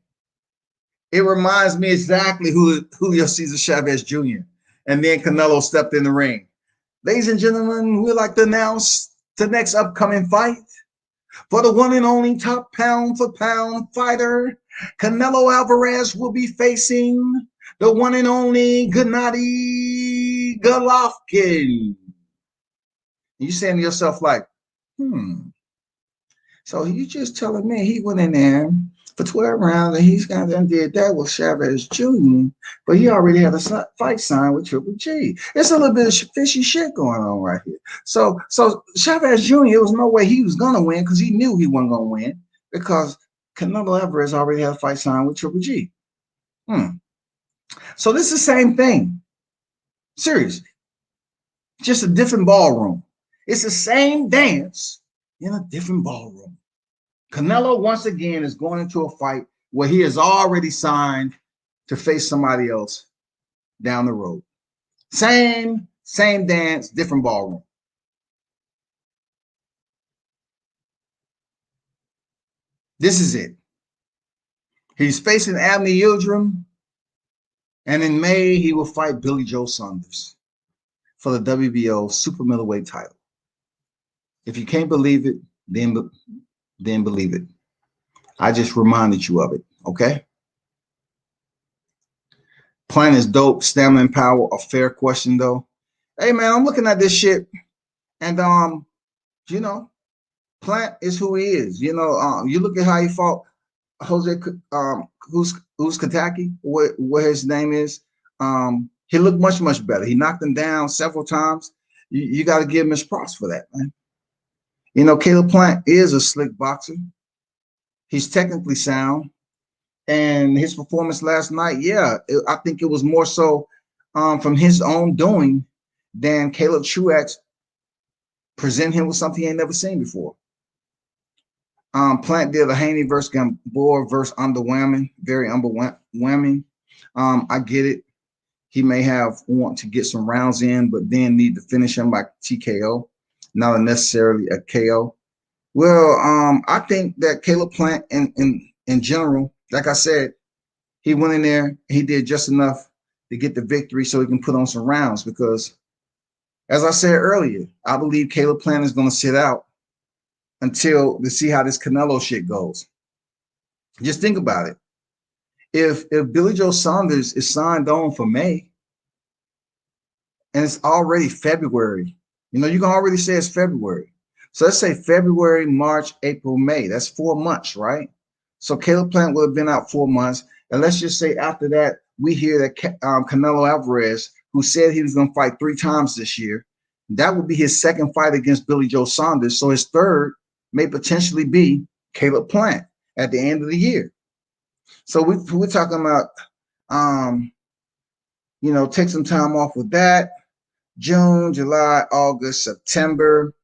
It reminds me exactly who Julio Cesar Chavez Jr. And then Canelo stepped in the ring. Ladies and gentlemen, we'd like to announce the next upcoming fight for the one and only top pound for pound fighter. Canelo Alvarez will be facing the one and only Gennady Golovkin. You saying to yourself like, so you just telling me he went in there for 12 rounds and he's got and did that with Chavez Jr., but he already had a fight signed with Triple G. It's a little bit of fishy shit going on right here. So Chavez Jr., there was no way he was going to win because he knew he wasn't going to win because Canelo Alvarez already had a fight signed with Triple G. So this is the same thing. Seriously. Just a different ballroom. It's the same dance in a different ballroom. Canelo, once again, is going into a fight where he has already signed to face somebody else down the road. Same dance, different ballroom. This is it. He's facing Abney Yildirim, and in May, he will fight Billy Joe Saunders for the WBO super middleweight title. If you can't believe it, then believe it. I just reminded you of it, okay? Plant is dope, stamina and power, a fair question though. Hey man, I'm looking at this shit, and Plant is who he is. You look at how he fought Jose who's Kataki, what his name is. He looked much better. He knocked him down several times. You got to give him his props for that, man. Caleb Plant is a slick boxer. He's technically sound. And his performance last night, I think it was more so from his own doing than Caleb Truax present him with something he ain't never seen before. Plant did a Haney versus Gamboa versus underwhelming, very underwhelming. I get it. He may want to get some rounds in, but then need to finish him by TKO, not necessarily a KO. Well, I think that Caleb Plant in general, like I said, he went in there, he did just enough to get the victory so he can put on some rounds because, as I said earlier, I believe Caleb Plant is going to sit out to see how this Canelo shit goes. Just think about it. If Billy Joe Saunders is signed on for May and it's already February, you can already say it's February. So let's say February, March, April, May. That's 4 months, right? So Caleb Plant would have been out 4 months. And let's just say after that, we hear that Canelo Alvarez, who said he was going to fight 3 times this year, that would be his second fight against Billy Joe Saunders. So his third may potentially be Caleb Plant at the end of the year. So we're talking about, take some time off with that. June, July, August, September.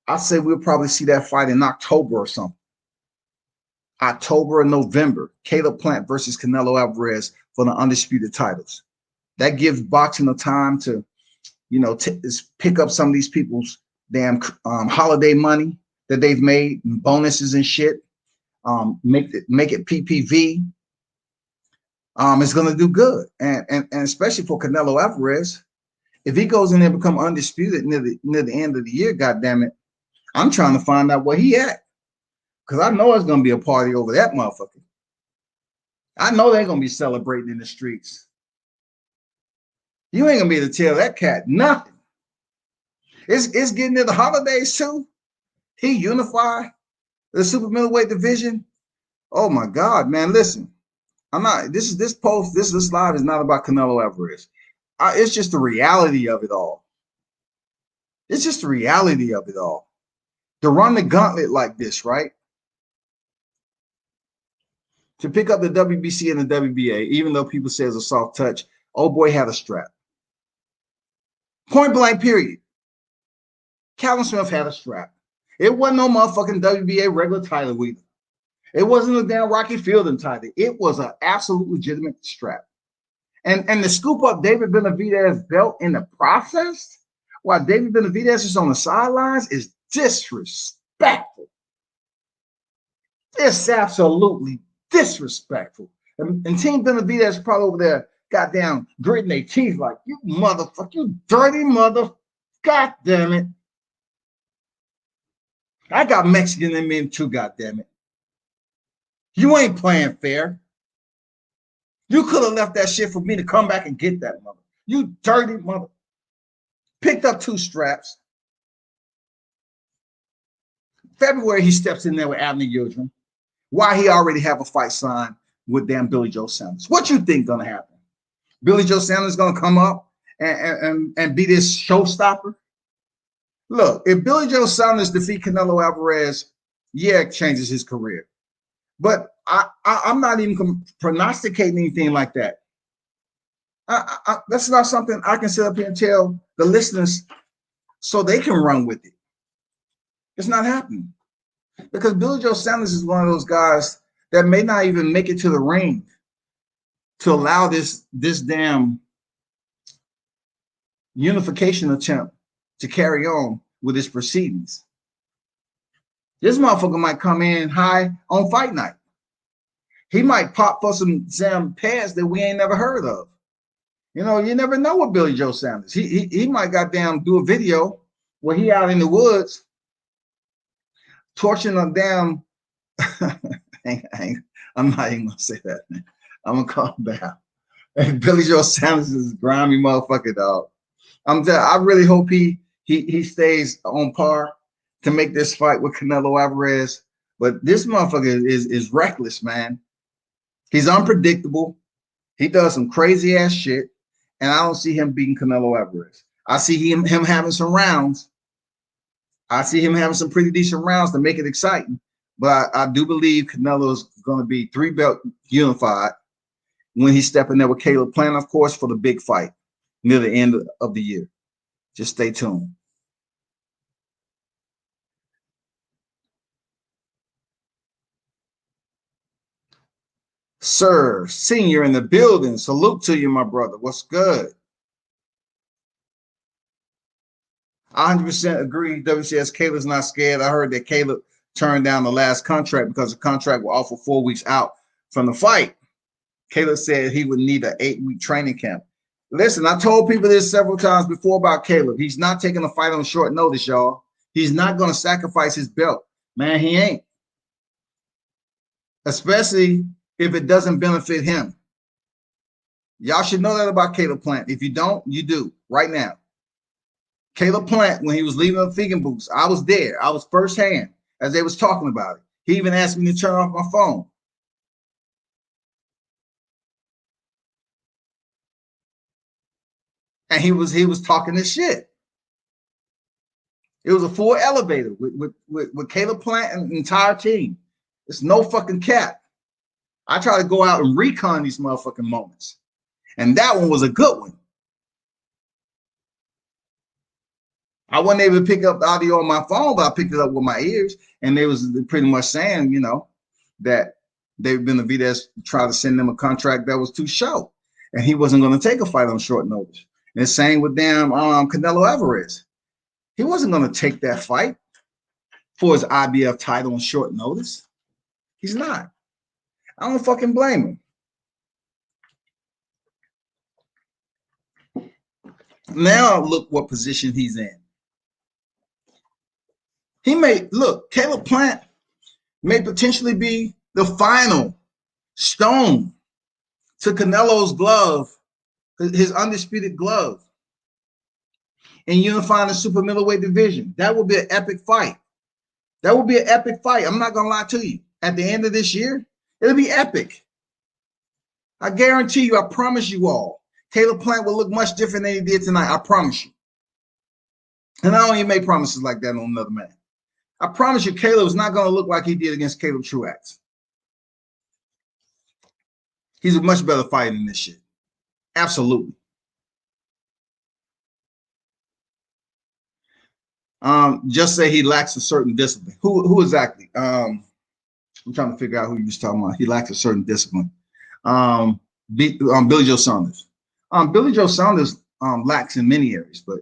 I'd say we'll probably see that fight in October or something. October or November, Caleb Plant versus Canelo Alvarez for the undisputed titles. That gives boxing the time to, pick up some of these people's damn holiday money that they've made, bonuses and shit. Make it PPV. It's gonna do good, and especially for Canelo Alvarez, if he goes in there and become undisputed near the end of the year, goddamn it, I'm trying to find out where he at. Because I know it's going to be a party over that motherfucker. I know they're going to be celebrating in the streets. You ain't going to be able to tell that cat nothing. It's getting to the holidays too. He unified the super middleweight division. Oh my God, man, listen. This live is not about Canelo Alvarez. It's just the reality of it all. It's just the reality of it all. To run the gauntlet like this, right? to pick up the WBC and the WBA, even though people say it's a soft touch. Old boy had a strap. Point blank, period. Callum Smith had a strap. It wasn't no motherfucking WBA regular title either. It wasn't a damn Rocky Fielding title. It was an absolute legitimate strap. And to scoop up David Benavidez's belt in the process, while David Benavidez is on the sidelines, is disrespectful. It's absolutely disrespectful. And Team Benavidez probably over there, goddamn, gritting their teeth like, you motherfucker, you dirty mother, god damn it. I got Mexican in me too, god damn it. You ain't playing fair. You could have left that shit for me to come back and get that mother. You dirty mother. Picked up 2 straps. February, he steps in there with Abner Yildirim. Why he already have a fight signed with damn Billy Joe Saunders. What you think gonna happen? Billy Joe Saunders gonna come up and be this showstopper? Look, if Billy Joe Saunders defeat Canelo Alvarez, yeah, it changes his career. But I'm not even prognosticating anything like that. That's not something I can sit up here and tell the listeners so they can run with it. It's not happening. Because Billy Joe Saunders is one of those guys that may not even make it to the ring to allow this damn unification attempt to carry on with his proceedings. This motherfucker might come in high on fight night. He might pop for some damn pads that we ain't never heard of. You know, you never know with Billy Joe Saunders. He might goddamn do a video where he out in the woods torching a damn. I'm not even gonna say that. I'm gonna calm down. And Billy Joe Saunders is a grimy motherfucker, dog. I really hope he stays on par to make this fight with Canelo Alvarez. But this motherfucker is reckless, man. He's unpredictable. He does some crazy ass shit, and I don't see him beating Canelo Alvarez. I see him having some rounds. I see him having some pretty decent rounds to make it exciting. But I do believe Canelo's going to be 3-belt unified when he's stepping there with Caleb Plant, of course, for the big fight near the end of the year. Just stay tuned. Sir, Senior in the building. Salute to you, my brother. What's good? I 100% agree. WCS Caleb's not scared. I heard that Caleb turned down the last contract because the contract will offer 4 weeks out from the fight. Caleb said he would need an 8-week training camp. Listen, I told people this several times before about Caleb. He's not taking a fight on short notice, y'all. He's not going to sacrifice his belt. Man, he ain't. Especially if it doesn't benefit him. Y'all should know that about Caleb Plant. If you don't, you do right now. Caleb Plant, when he was leaving the vegan boots, I was there. I was firsthand as they was talking about it. He even asked me to turn off my phone. And he was talking this shit. It was a full elevator with Caleb Plant and the entire team. It's no fucking cap. I try to go out and recon these motherfucking moments. And that one was a good one. I wasn't able to pick up the audio on my phone, but I picked it up with my ears. And they was pretty much saying, you know, that David Benavidez tried to send them a contract that was too short. And he wasn't going to take a fight on short notice. And same with damn Canelo Alvarez. He wasn't going to take that fight for his IBF title on short notice. He's not. I don't fucking blame him. Now look what position he's in. Caleb Plant may potentially be the final stone to Canelo's glove, his undisputed glove, in unifying the super middleweight division. That would be an epic fight. That would be an epic fight. I'm not going to lie to you. At the end of this year, it'll be epic. I guarantee you, I promise you all, Caleb Plant will look much different than he did tonight. I promise you. And I don't even make promises like that on another man. I promise you, Caleb is not going to look like he did against Caleb Truax. He's a much better fighter than this shit. Absolutely. Just say he lacks a certain discipline. Who exactly? I'm trying to figure out who you was talking about. He lacks a certain discipline. Billy Joe Saunders. Billy Joe Saunders lacks in many areas, but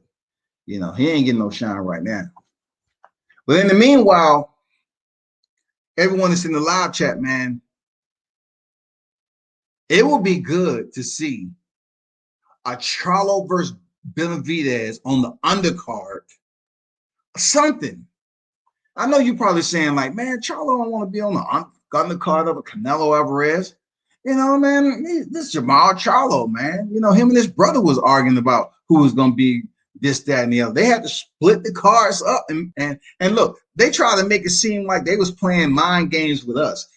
he ain't getting no shine right now. But in the meanwhile, everyone that's in the live chat, man, it will be good to see a Charlo versus Benavidez on the undercard. Something. I know you're probably saying, like, man, Charlo don't want to be on the undercard of a Canelo Alvarez. Man, this Jamal Charlo, man. Him and his brother was arguing about who was going to be this, that, and the other. They had to split the cards up. And look, they tried to make it seem like they was playing mind games with us.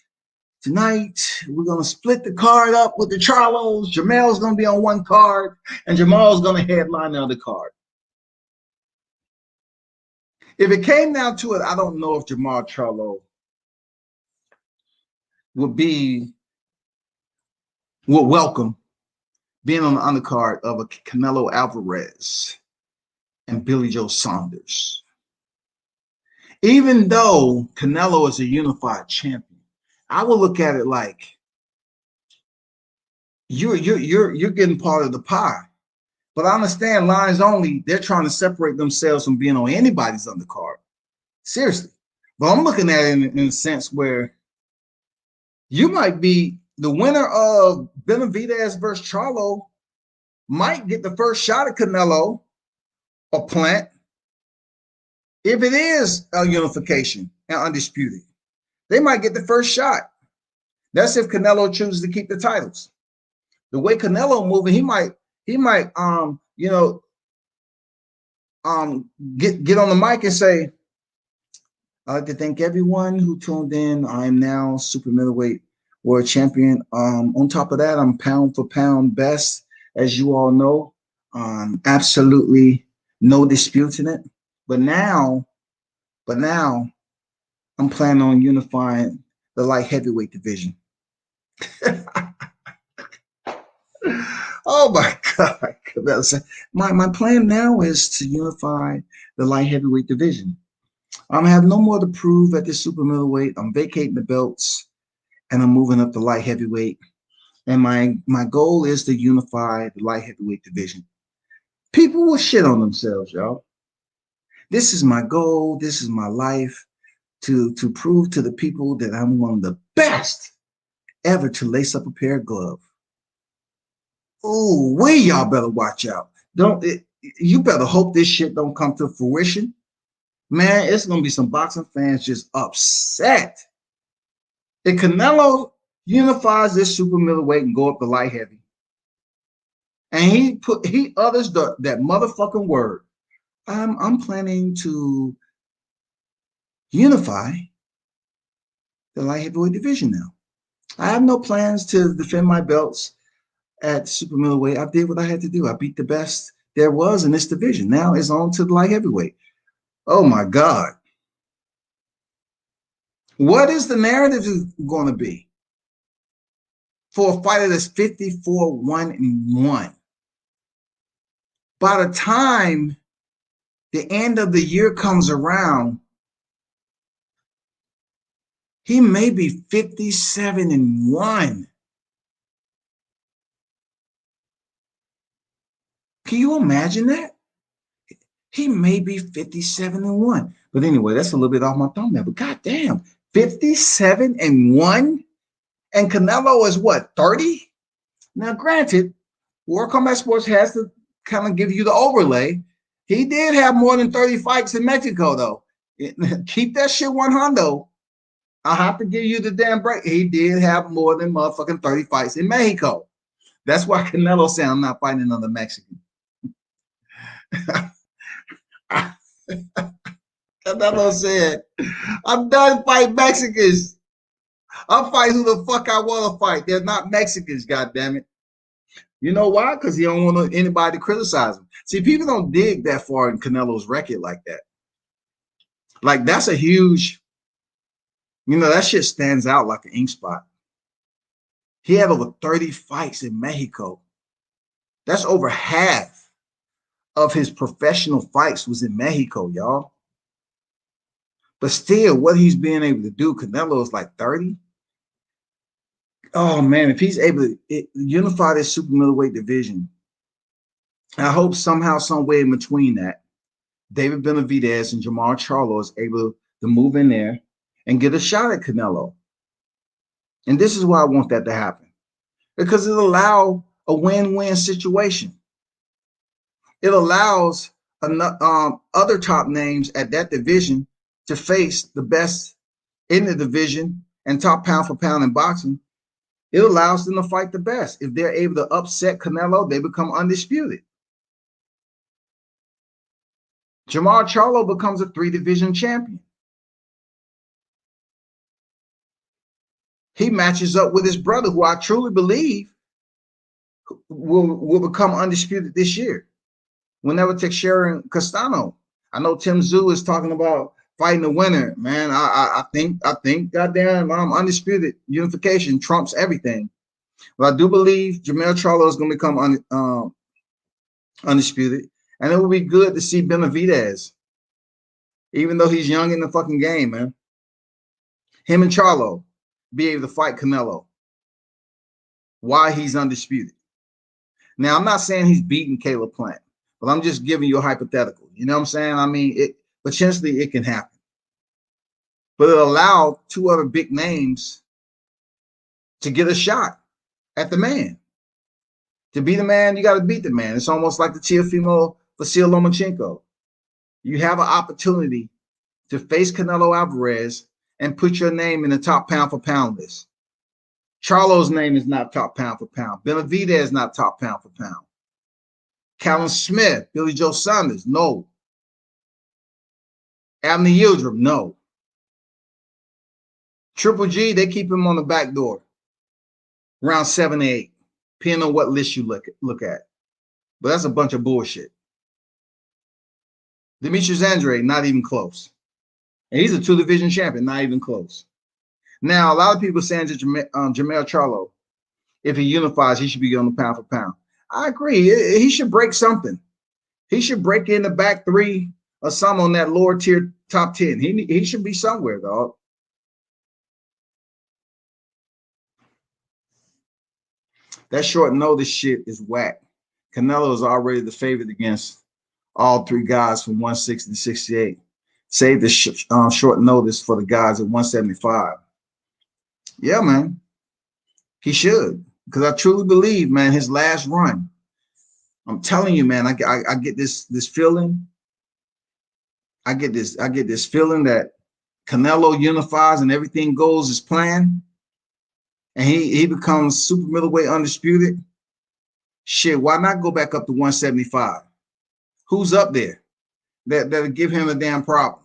Tonight, we're going to split the card up with the Charlos. Jamal's going to be on one card, and Jamal's going to headline the other card. If it came down to it, I don't know if Jamal Charlo would welcome being on the undercard of a Canelo Alvarez and Billy Joe Saunders. Even though Canelo is a unified champion, I will look at it like you're getting part of the pie. But I understand Lions Only, they're trying to separate themselves from being on anybody's undercard. Seriously. But I'm looking at it in a sense where you might be the winner of Benavidez versus Charlo might get the first shot at Canelo or Plant if it is a unification and undisputed. They might get the first shot. That's if Canelo chooses to keep the titles. The way Canelo moving, he might get on the mic and say, I'd like to thank everyone who tuned in. I am now super middleweight world champion. On top of that, I'm pound for pound best, as you all know. Absolutely no disputes in it. But now I'm planning on unifying the light heavyweight division. Oh my God. My plan now is to unify the light heavyweight division. I have no more to prove at this super middleweight. I'm vacating the belts and I'm moving up to light heavyweight. And my goal is to unify the light heavyweight division. People will shit on themselves, y'all. This is my goal. This is my life, to prove to the people that I'm one of the best ever to lace up a pair of gloves. Oh, y'all better watch out. You better hope this shit don't come to fruition. Man, it's going to be some boxing fans just upset. If Canelo unifies this super middleweight and go up to light heavy, and he utters that motherfucking word, I'm planning to unify the light heavyweight division now. I have no plans to defend my belts at super middleweight. I did what I had to do. I beat the best there was in this division. Now it's on to the light heavyweight. Oh my God. What is the narrative going to be for a fighter that's 54-1-1? By the time the end of the year comes around, he may be 57-1. Can you imagine that? He may be 57-1. But anyway, that's a little bit off my thumbnail. But goddamn, 57-1? And Canelo is what, 30? Now, granted, World Combat Sports has to kind of give you the overlay. He did have more than 30 fights in Mexico, though. Keep that shit 100. I'll have to give you the damn break. He did have more than motherfucking 30 fights in Mexico. That's why Canelo said, I'm not fighting another Mexican. Canelo said, I'm done fighting Mexicans. I'll fight who the fuck I want to fight. They're not Mexicans, goddammit. You know why? Because he don't want anybody to criticize him. See, people don't dig that far in Canelo's record like that. Like, that's a huge, that shit stands out like an ink spot. He had over 30 fights in Mexico. That's over half of his professional fights was in Mexico, y'all. But still, what he's being able to do, Canelo is like 30. Oh, man, if he's able to unify this super middleweight division, I hope somehow, some way in between that, David Benavidez and Charlo is able to move in there and get a shot at Canelo. And this is why I want that to happen, because it'll allow a win-win situation. It allows other top names at that division to face the best in the division and top pound for pound in boxing. It allows them to fight the best. If they're able to upset Canelo, they become undisputed. Charlo becomes a 3-division champion. He matches up with his brother, who I truly believe will become undisputed this year. Whenever Teixeira and Castano. I know Tim Tszyu is talking about fighting the winner. Man, I think goddamn undisputed unification trumps everything. But I do believe Charlo is going to become undisputed. And it will be good to see Benavidez, even though he's young in the fucking game, man. Him and Charlo be able to fight Canelo. Why he's undisputed. Now, I'm not saying he's beating Caleb Plant, but I'm just giving you a hypothetical. You know what I'm saying? I mean, potentially it can happen. But it allowed 2 other big names to get a shot at the man. To be the man, you got to beat the man. It's almost like the Teofimo Vasil Lomachenko. You have an opportunity to face Canelo Alvarez and put your name in the top pound for pound list. Charlo's name is not top pound for pound. Benavidez is not top pound for pound. Callum Smith, Billy Joe Saunders, no. Abner Yildirim, no. Triple G, they keep him on the back door. Round 7 to 8, depending on what list you look at. But that's a bunch of bullshit. Demetrius Andrade, not even close. And he's a 2-division champion, not even close. Now, a lot of people saying that Charlo, if he unifies, he should be on the pound for pound. I agree. He should break something. He should break in the back 3 or some on that lower tier top 10. He should be somewhere, dog. That short notice shit is whack. Canelo is already the favorite against all 3 guys from 160 to 68. Save the short notice for the guys at 175. Yeah, man. He should. Because I truly believe, man, his last run, I'm telling you, man, I get this feeling. I get this feeling that Canelo unifies and everything goes as planned. And he becomes super middleweight undisputed. Shit, why not go back up to 175? Who's up there that'll give him a damn problem?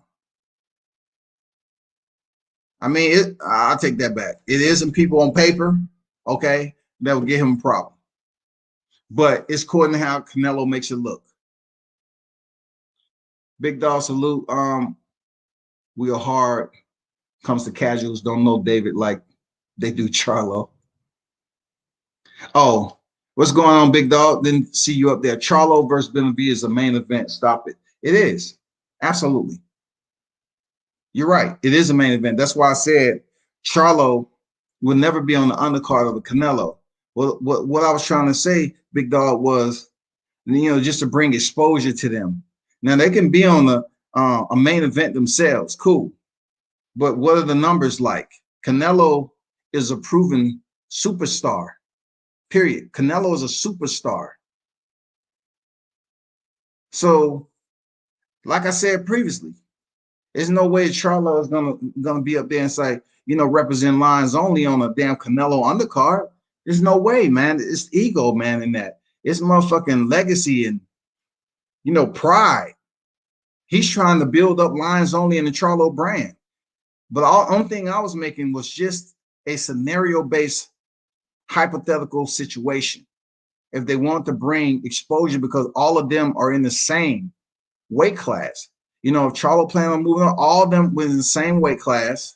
I mean, I'll take that back. It isn't people on paper, okay, that will give him a problem. But it's according to how Canelo makes it look. Big dog salute. We are hard. Comes to casuals, don't know David like they do Charlo. Oh, what's going on, big dog? Didn't see you up there. Charlo versus Benavidez is a main event. Stop it. It is. Absolutely. You're right. It is a main event. That's why I said Charlo will never be on the undercard of a Canelo. Well, what I was trying to say, big dog, was, just to bring exposure to them. Now, they can be on a main event themselves. Cool. But what are the numbers like? Canelo is a proven superstar, period. Canelo is a superstar. So, like I said previously, there's no way Charlo is gonna be up there and say, represent lines only on a damn Canelo undercard. There's no way, man. It's ego, man, in that. It's motherfucking legacy and, pride. He's trying to build up lines only in the Charlo brand. But the only thing I was making was just a scenario-based hypothetical situation. If they want to bring exposure, because all of them are in the same weight class. If Charlo planned on moving on, all of them were in the same weight class.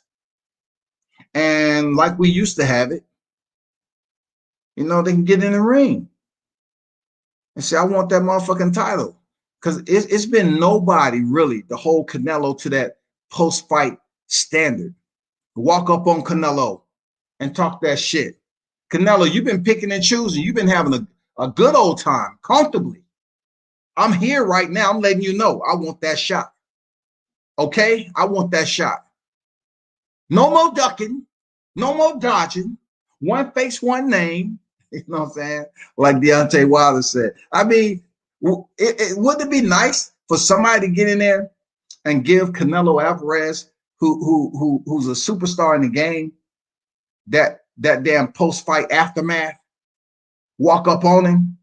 And like we used to have it, You know, they can get in the ring and say, I want that motherfucking title. Because it's been nobody really to hold Canelo to that post-fight standard. Walk up on Canelo and talk that shit. Canelo, you've been picking and choosing. You've been having a good old time, comfortably. I'm here right now. I'm letting you know I want that shot. Okay? I want that shot. No more ducking. No more dodging. One face, one name. You know what I'm saying? Like Deontay Wilder said. I mean, wouldn't it be nice for somebody to get in there and give Canelo Alvarez, who's a superstar in the game, that damn post-fight aftermath, walk up on him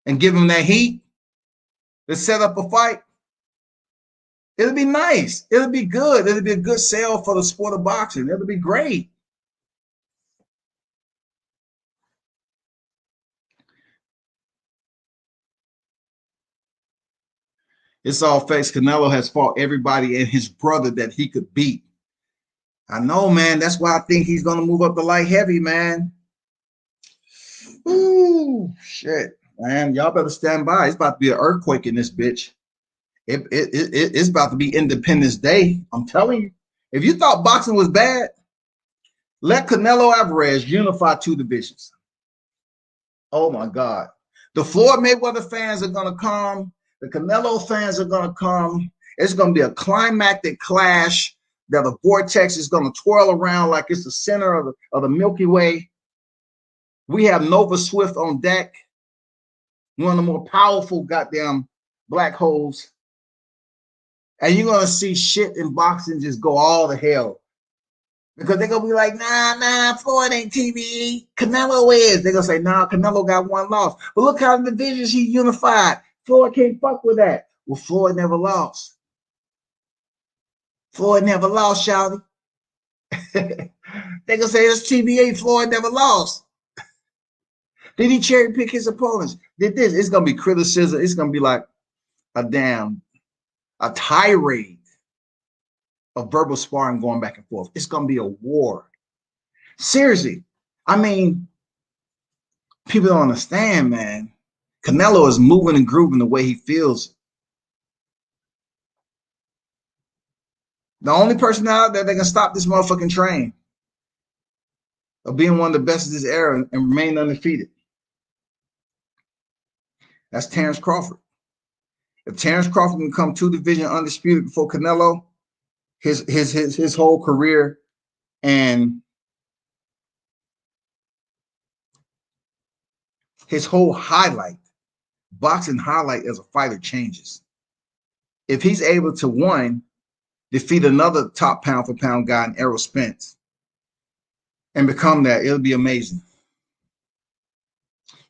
and give him that heat to set up a fight? It'll be nice. It'll be good. It'll be a good sale for the sport of boxing. It'll be great. It's all fakes. Canelo has fought everybody and his brother that he could beat. I know, man. That's why I think he's going to move up to light heavy, man. Ooh, shit, man. Y'all better stand by. It's about to be an earthquake in this bitch. It's about to be Independence Day. I'm telling you. If you thought boxing was bad, let Canelo Alvarez unify two divisions. Oh, my God. The Floyd Mayweather fans are going to come. The Canelo fans are going to come. It's going to be a climactic clash that the vortex is going to twirl around like it's the center of the Milky Way. We have Nova Swift on deck, one of the more powerful goddamn black holes. And you're going to see shit in boxing just go all to hell. Because they're going to be like, nah, Floyd ain't TBE. Canelo is. They're going to say, nah, Canelo got one loss. But look how the divisions he unified. Floyd can't fuck with that. Well, Floyd never lost. Floyd never lost, shouty. They're going to say it's TBA. Floyd never lost. Did he cherry pick his opponents? Did this? It's going to be criticism. It's going to be like a tirade of verbal sparring going back and forth. It's going to be a war. Seriously. I mean, people don't understand, man. Canelo is moving and grooving the way he feels. The only person out there that can stop this motherfucking train of being one of the best of this era and remain undefeated, that's Terrence Crawford. If Terrence Crawford can come two division undisputed before Canelo, his whole career and his whole boxing highlight as a fighter changes. If he's able to, one, defeat another top pound for pound guy in Errol Spence and become that, it'll be amazing.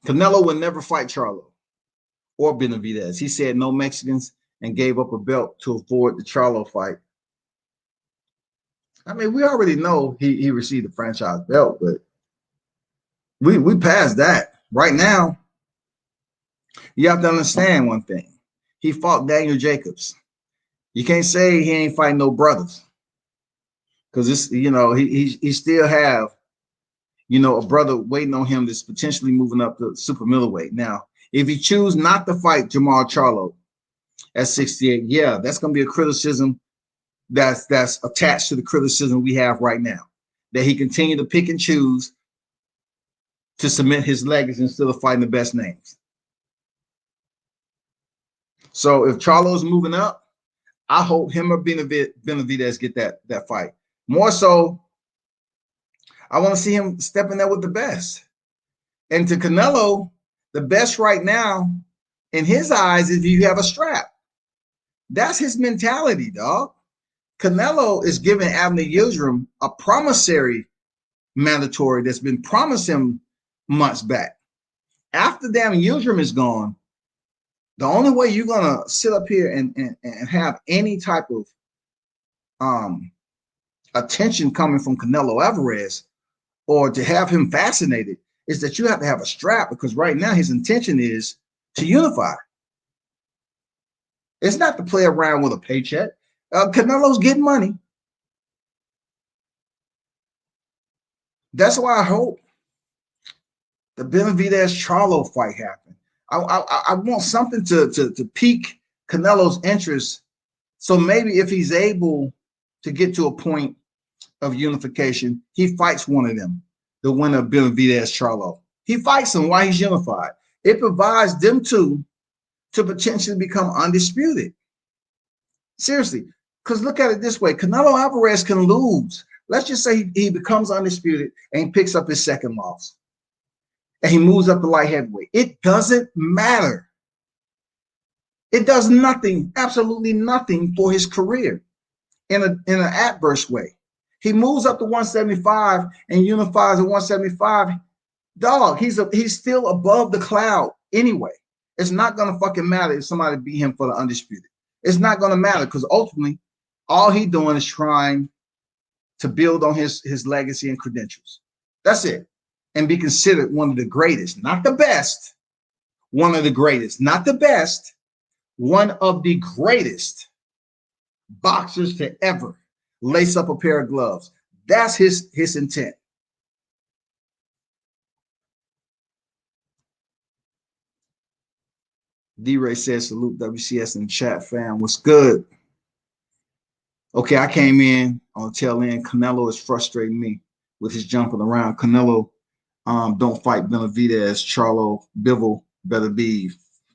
Canelo will never fight Charlo or Benavidez. He said no Mexicans and gave up a belt to avoid the Charlo fight. I mean, we already know he received a franchise belt, but we passed that. Right now, you have to understand one thing. He fought Daniel Jacobs. You can't say he ain't fighting no brothers. Because this, he still have, a brother waiting on him that's potentially moving up to super middleweight. Now, if he choose not to fight Jamal Charlo at 68, yeah, that's going to be a criticism that's attached to the criticism we have right now, that he continued to pick and choose to cement his legacy instead of fighting the best names. So if Charlo's moving up, I hope him or Benavidez get that fight. More so, I want to see him step in there with the best. And to Canelo, the best right now, in his eyes, is if you have a strap. That's his mentality, dog. Canelo is giving Abner Yildirim a promissory mandatory that's been promised him months back. After damn Yildirim is gone, the only way you're gonna sit up here and have any type of attention coming from Canelo Alvarez, or to have him fascinated, is that you have to have a strap, because right now his intention is to unify. It's not to play around with a paycheck. Canelo's getting money. That's why I hope the Benavidez Charlo fight happened. I want something to pique Canelo's interest. So maybe if he's able to get to a point of unification, he fights one of them, the winner of Benavidez Charlo. He fights him while he's unified. It provides them two to potentially become undisputed. Seriously, because look at it this way: Canelo Alvarez can lose. Let's just say he becomes undisputed and he picks up his second loss, and he moves up to light heavyweight. It doesn't matter. It does nothing, absolutely nothing for his career in an adverse way. He moves up to 175 and unifies at 175. Dog, he's still above the cloud anyway. It's not gonna fucking matter if somebody beat him for the undisputed. It's not gonna matter because ultimately, all he's doing is trying to build on his legacy and credentials. That's it, and be considered one of the greatest, not the best. One of the greatest, not the best. One of the greatest boxers to ever lace up a pair of gloves. That's his intent. D-Ray says, salute WCS in the chat, fam. What's good? Okay, I came in on the tail end. Canelo is frustrating me with his jumping around. Canelo don't fight Benavidez, Charlo, Bivol, Benavidez.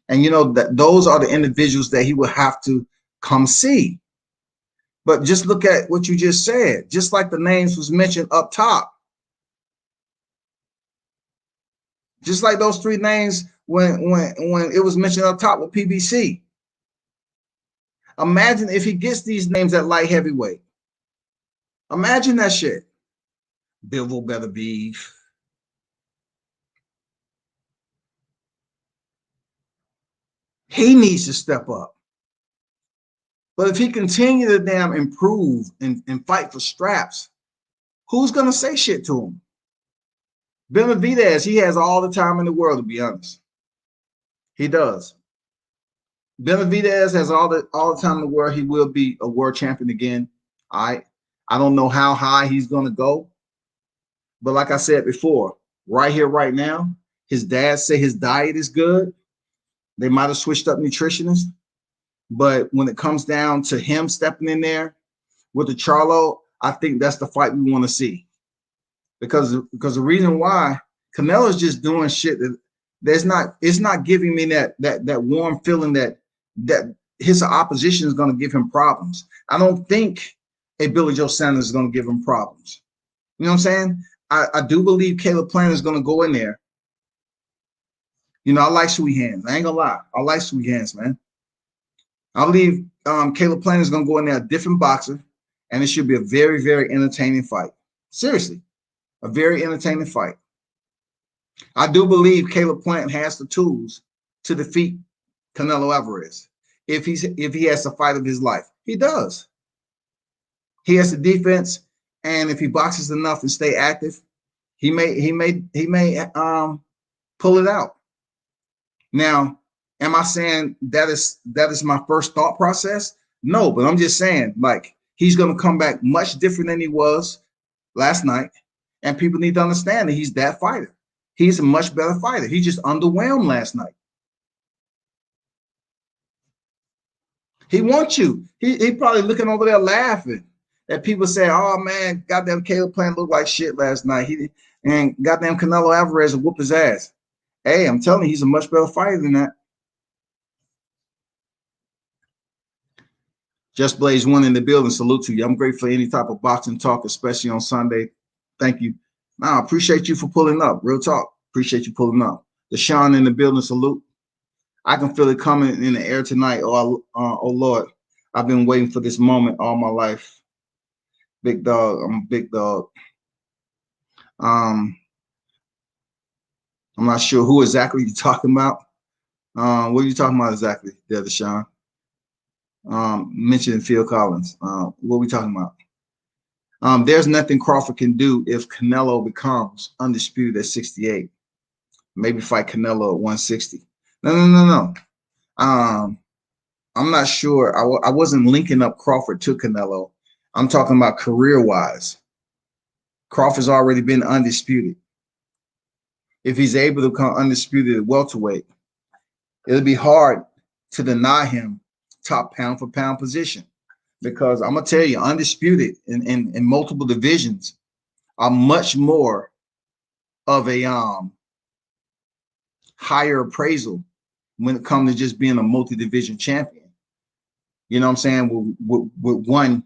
And you know that those are the individuals that he would have to come see. But just look at what you just said. Just like the names was mentioned up top. Just like those three names when it was mentioned up top with PBC. Imagine if he gets these names at light heavyweight. Imagine that shit. Bivol, Benavidez. He needs to step up. But if he continue to damn improve and fight for straps, who's going to say shit to him? Benavidez, he has all the time in the world, to be honest. He does. Benavidez has all the time in the world. He will be a world champion again. I don't know how high he's going to go. But like I said before, right here, right now, his dad say his diet is good. They might have switched up nutritionists. But when it comes down to him stepping in there with the Charlo, I think that's the fight we want to see. Because the reason why Canelo's just doing shit that it's not giving me that warm feeling that his opposition is going to give him problems. I don't think a Billy Joe Sanders is going to give him problems. You know what I'm saying? I do believe Caleb Plant is going to go in there. You know, I like sweet hands. I ain't gonna lie. I like sweet hands, man. I believe Caleb Plant is going to go in there a different boxer, and it should be a very, very entertaining fight. Seriously, a very entertaining fight. I do believe Caleb Plant has the tools to defeat Canelo Alvarez if he has the fight of his life. He does. He has the defense, and if he boxes enough and stay active, he may pull it out. Now, am I saying that is my first thought process? No, but I'm just saying, like, he's going to come back much different than he was last night, and people need to understand that he's that fighter. He's a much better fighter. He just underwhelmed last night. He wants you. He probably looking over there laughing at people saying, "Oh man, goddamn Caleb Plant looked like shit last night." And goddamn Canelo Alvarez will whoop his ass. Hey, I'm telling you, he's a much better fighter than that. Just Blaze one in the building. Salute to you. I'm grateful for any type of boxing talk, especially on Sunday. Thank you. I appreciate you for pulling up. Real talk. Appreciate you pulling up. Deshaun in the building. Salute. I can feel it coming in the air tonight. Oh Lord, I've been waiting for this moment all my life. Big dog. I'm a big dog. I'm not sure who exactly you're talking about. What are you talking about exactly there, Deshaun? Mentioning Phil Collins. What are we talking about? There's nothing Crawford can do if Canelo becomes undisputed at 68. Maybe fight Canelo at 160. No. I'm not sure. I wasn't linking up Crawford to Canelo. I'm talking about career-wise. Crawford's already been undisputed. if he's able to become undisputed at welterweight, it'll be hard to deny him top pound for pound position. Because I'm gonna tell you, undisputed in multiple divisions are much more of a higher appraisal when it comes to just being a multi-division champion. You know what I'm saying? With one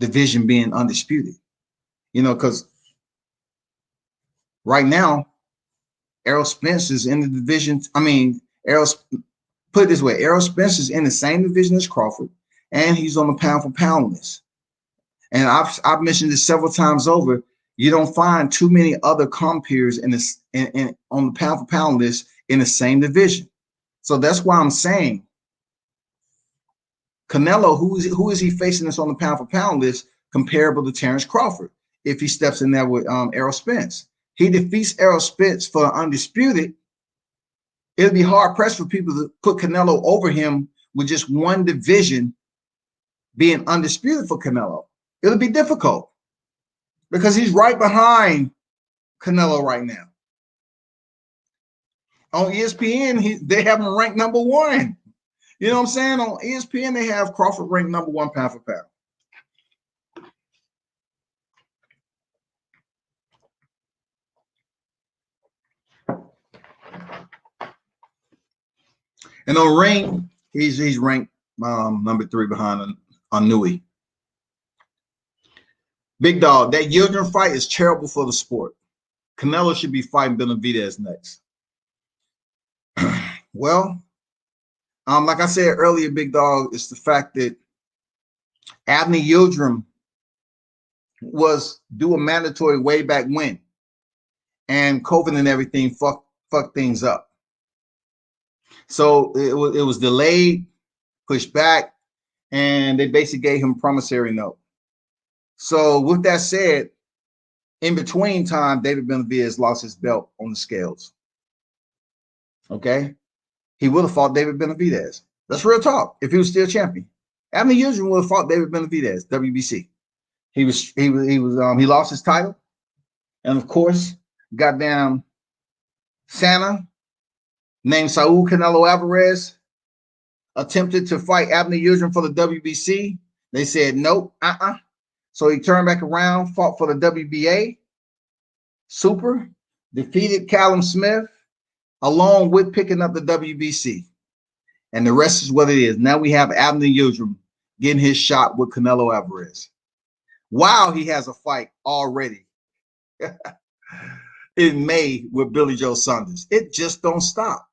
division being undisputed. You know, because right now, Errol Spence is in the division. I mean, put it this way, Errol Spence is in the same division as Crawford, and he's on the pound for pound list. And I've mentioned this several times over. You don't find too many other compeers on the pound for pound list in the same division. So that's why I'm saying Canelo, who is he facing that's on the pound for pound list comparable to Terrence Crawford if he steps in there with Errol Spence? He defeats Errol Spence for undisputed. It'll be hard pressed for people to put Canelo over him with just one division being undisputed for Canelo. It'll be difficult because he's right behind Canelo right now. On ESPN, they have him ranked number one. You know what I'm saying? On ESPN, they have Crawford ranked number one pound for pound. And on ring, he's ranked number 3 behind Nui. Big dog, that Yildirim fight is terrible for the sport. Canelo should be fighting Benavidez next. Well, like I said earlier, big dog, it's the fact that Abner Yildirim was due a mandatory way back when, and COVID and everything fucked things up. So it was delayed, pushed back, and they basically gave him a promissory note. So with that said, in between time, David Benavidez lost his belt on the scales. Okay? He would have fought David Benavidez. That's real talk. If he was still champion, Abner Yildirim would have fought David Benavidez, WBC. He lost his title, and of course, goddamn Santa named Saul Canelo Alvarez attempted to fight Abner Yildirim for the WBC. They said nope, So he turned back around, fought for the WBA Super, defeated Callum Smith, along with picking up the WBC. And the rest is what it is. Now we have Abner Yildirim getting his shot with Canelo Alvarez. Wow, he has a fight already in May with Billy Joe Saunders. It just don't stop.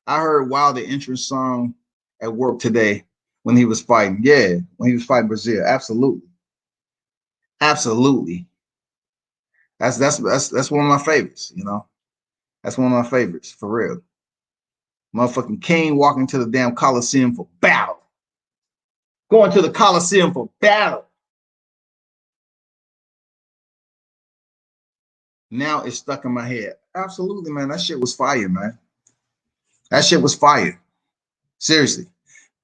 I heard Wilder entrance song at work today when he was fighting. Yeah, when he was fighting Brazil. Absolutely. Absolutely. That's one of my favorites, you know. That's one of my favorites, for real. Motherfucking King walking to the damn Coliseum for battle. Going to the Coliseum for battle. Now it's stuck in my head. Absolutely, man. That shit was fire, man. That shit was fire. Seriously.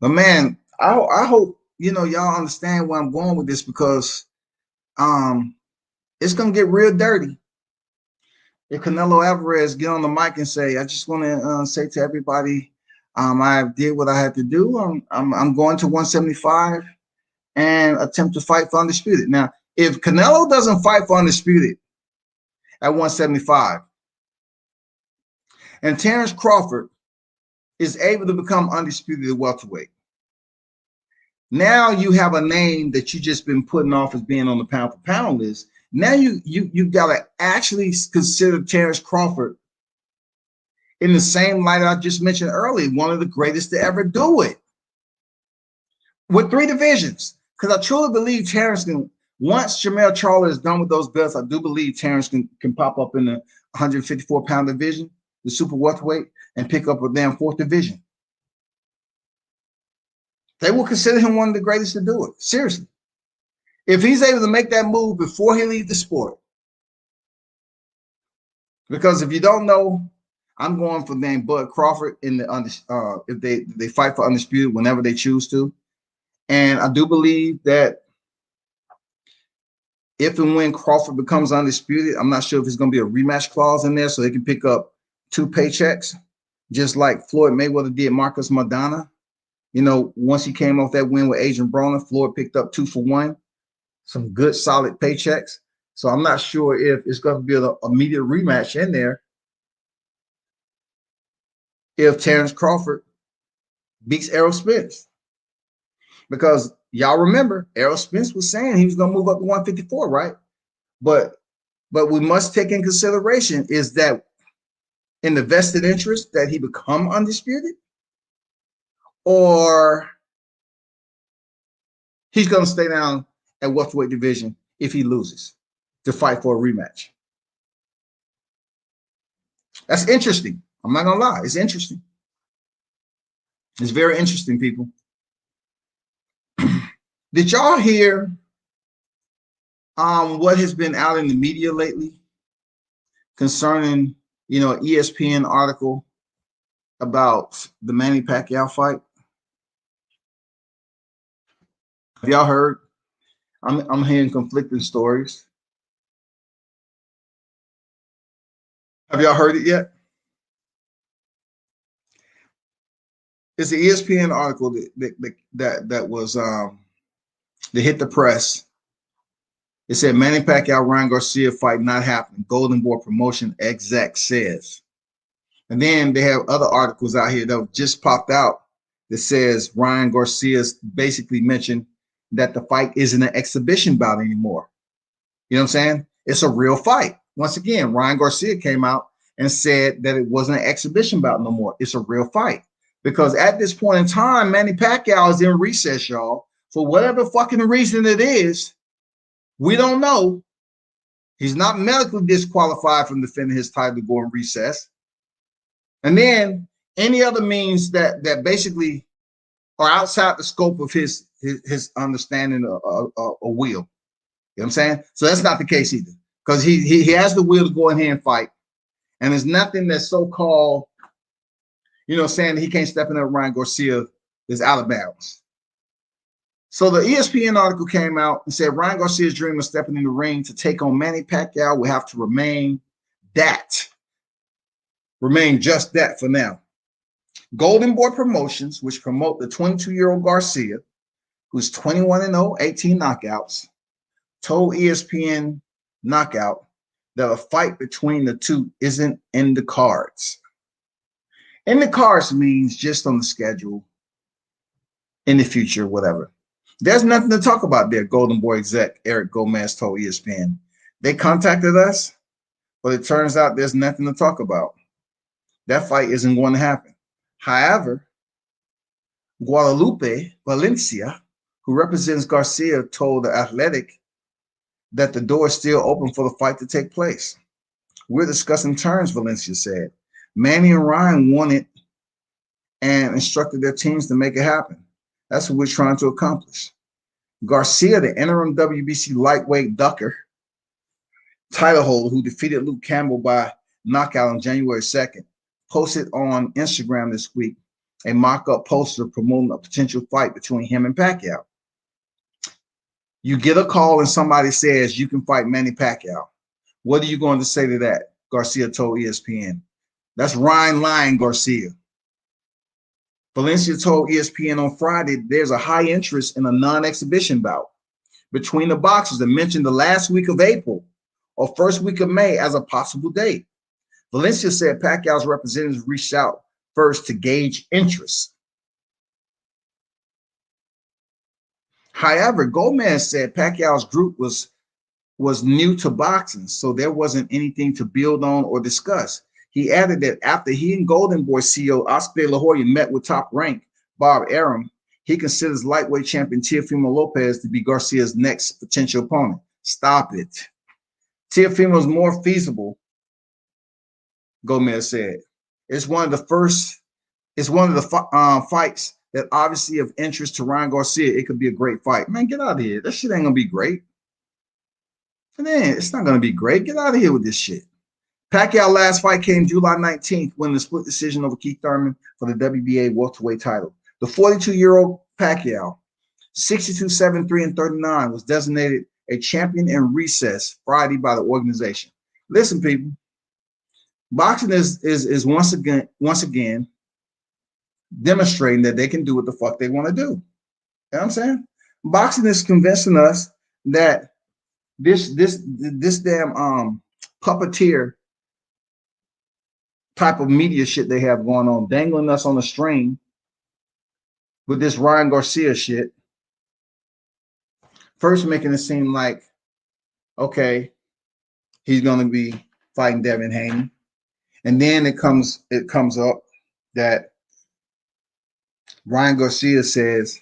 But man, I hope, you know, y'all understand where I'm going with this, because it's gonna get real dirty if Canelo Alvarez get on the mic and say, I just want to say to everybody, I did what I had to do. I'm going to 175 and attempt to fight for undisputed. Now, if Canelo doesn't fight for undisputed at 175, and Terrence Crawford is able to become undisputed at welterweight, now you have a name that you just been putting off as being on the pound for pound list. Now you got to actually consider Terrence Crawford in the same light I just mentioned earlier, one of the greatest to ever do it with 3 divisions. Because I truly believe Terrence can, once Jermell Charlo is done with those belts, I do believe Terrence can pop up in the 154-pound division, the super welterweight, and pick up a damn 4th division. They will consider him one of the greatest to do it. Seriously. If he's able to make that move before he leaves the sport. Because if you don't know, I'm going for name Bud Crawford in the if they fight for undisputed whenever they choose to. And I do believe that If and when Crawford becomes undisputed, I'm not sure if it's going to be a rematch clause in there so they can pick up 2 paychecks, just like Floyd Mayweather did Marcus Maidana. You know, once he came off that win with Adrian Broner, Floyd picked up 2 for 1, some good solid paychecks. So I'm not sure if it's going to be an immediate rematch in there if Terrence Crawford beats Errol Spence. Because y'all remember, Errol Spence was saying he was going to move up to 154, right? But we must take in consideration is that in the vested interest that he become undisputed, or he's going to stay down at welterweight division if he loses to fight for a rematch. That's interesting. I'm not going to lie. It's interesting. It's very interesting, people. Did y'all hear what has been out in the media lately concerning, you know, an ESPN article about the Manny Pacquiao fight? Have y'all heard? I'm hearing conflicting stories. Have y'all heard it yet? It's an ESPN article that was that hit the press. It said Manny Pacquiao Ryan Garcia fight not happening. Golden Boy promotion exec says. And then they have other articles out here that just popped out that says Ryan Garcia's basically mentioned that the fight isn't an exhibition bout anymore. You know what I'm saying? It's a real fight. Once again, Ryan Garcia came out and said that it wasn't an exhibition bout no more. It's a real fight. Because at this point in time, Manny Pacquiao is in recess, y'all. For whatever fucking reason it is, we don't know. He's not medically disqualified from defending his title to go in recess. And then any other means that basically are outside the scope of his understanding of a will. You know what I'm saying? So that's not the case either. Because he has the will to go in here and fight. And there's nothing that's so-called, you know, saying that he can't step in there with Ryan Garcia is out of bounds. So the ESPN article came out and said Ryan Garcia's dream of stepping in the ring to take on Manny Pacquiao will have to remain just that for now. Golden Boy Promotions, which promote the 22-year-old Garcia, who's 21-0, 18 knockouts, told ESPN Knockout that a fight between the two isn't in the cards. In the cards means just on the schedule, in the future, whatever. There's nothing to talk about there, Golden Boy exec Eric Gomez told ESPN. They contacted us, but it turns out there's nothing to talk about. That fight isn't going to happen. However, Guadalupe Valencia, who represents Garcia, told The Athletic that the door is still open for the fight to take place. We're discussing terms, Valencia said. Manny and Ryan wanted and instructed their teams to make it happen. That's what we're trying to accomplish. Garcia, the interim WBC lightweight ducker, title holder who defeated Luke Campbell by knockout on January 2nd, posted on Instagram this week a mock-up poster promoting a potential fight between him and Pacquiao. You get a call and somebody says you can fight Manny Pacquiao. What are you going to say to that? Garcia told ESPN. That's Ryan lying, Garcia. Valencia told ESPN on Friday there's a high interest in a non-exhibition bout between the boxers and mentioned the last week of April or first week of May as a possible date. Valencia said Pacquiao's representatives reached out first to gauge interest. However, Gomez said Pacquiao's group was new to boxing, so there wasn't anything to build on or discuss. He added that after he and Golden Boy CEO Oscar De La Hoya met with top rank Bob Arum, he considers lightweight champion Teofimo Lopez to be Garcia's next potential opponent. Stop it. Teofimo is more feasible, Gomez said. It's one of the fights that obviously of interest to Ryan Garcia. It could be a great fight. Man, get out of here. That shit ain't gonna be great. Man, it's not gonna be great. Get out of here with this shit. Pacquiao last fight came July 19th, winning the split decision over Keith Thurman for the WBA welterweight title. The 42-year-old Pacquiao, 62, 7, 3, and 39, was designated a champion in recess Friday by the organization. Listen, people, boxing is once again demonstrating that they can do what the fuck they want to do. You know what I'm saying? Boxing is convincing us that this damn puppeteer type of media shit they have going on, dangling us on a string with this Ryan Garcia shit. First making it seem like, okay, he's going to be fighting Devin Haney. And then it comes up that Ryan Garcia says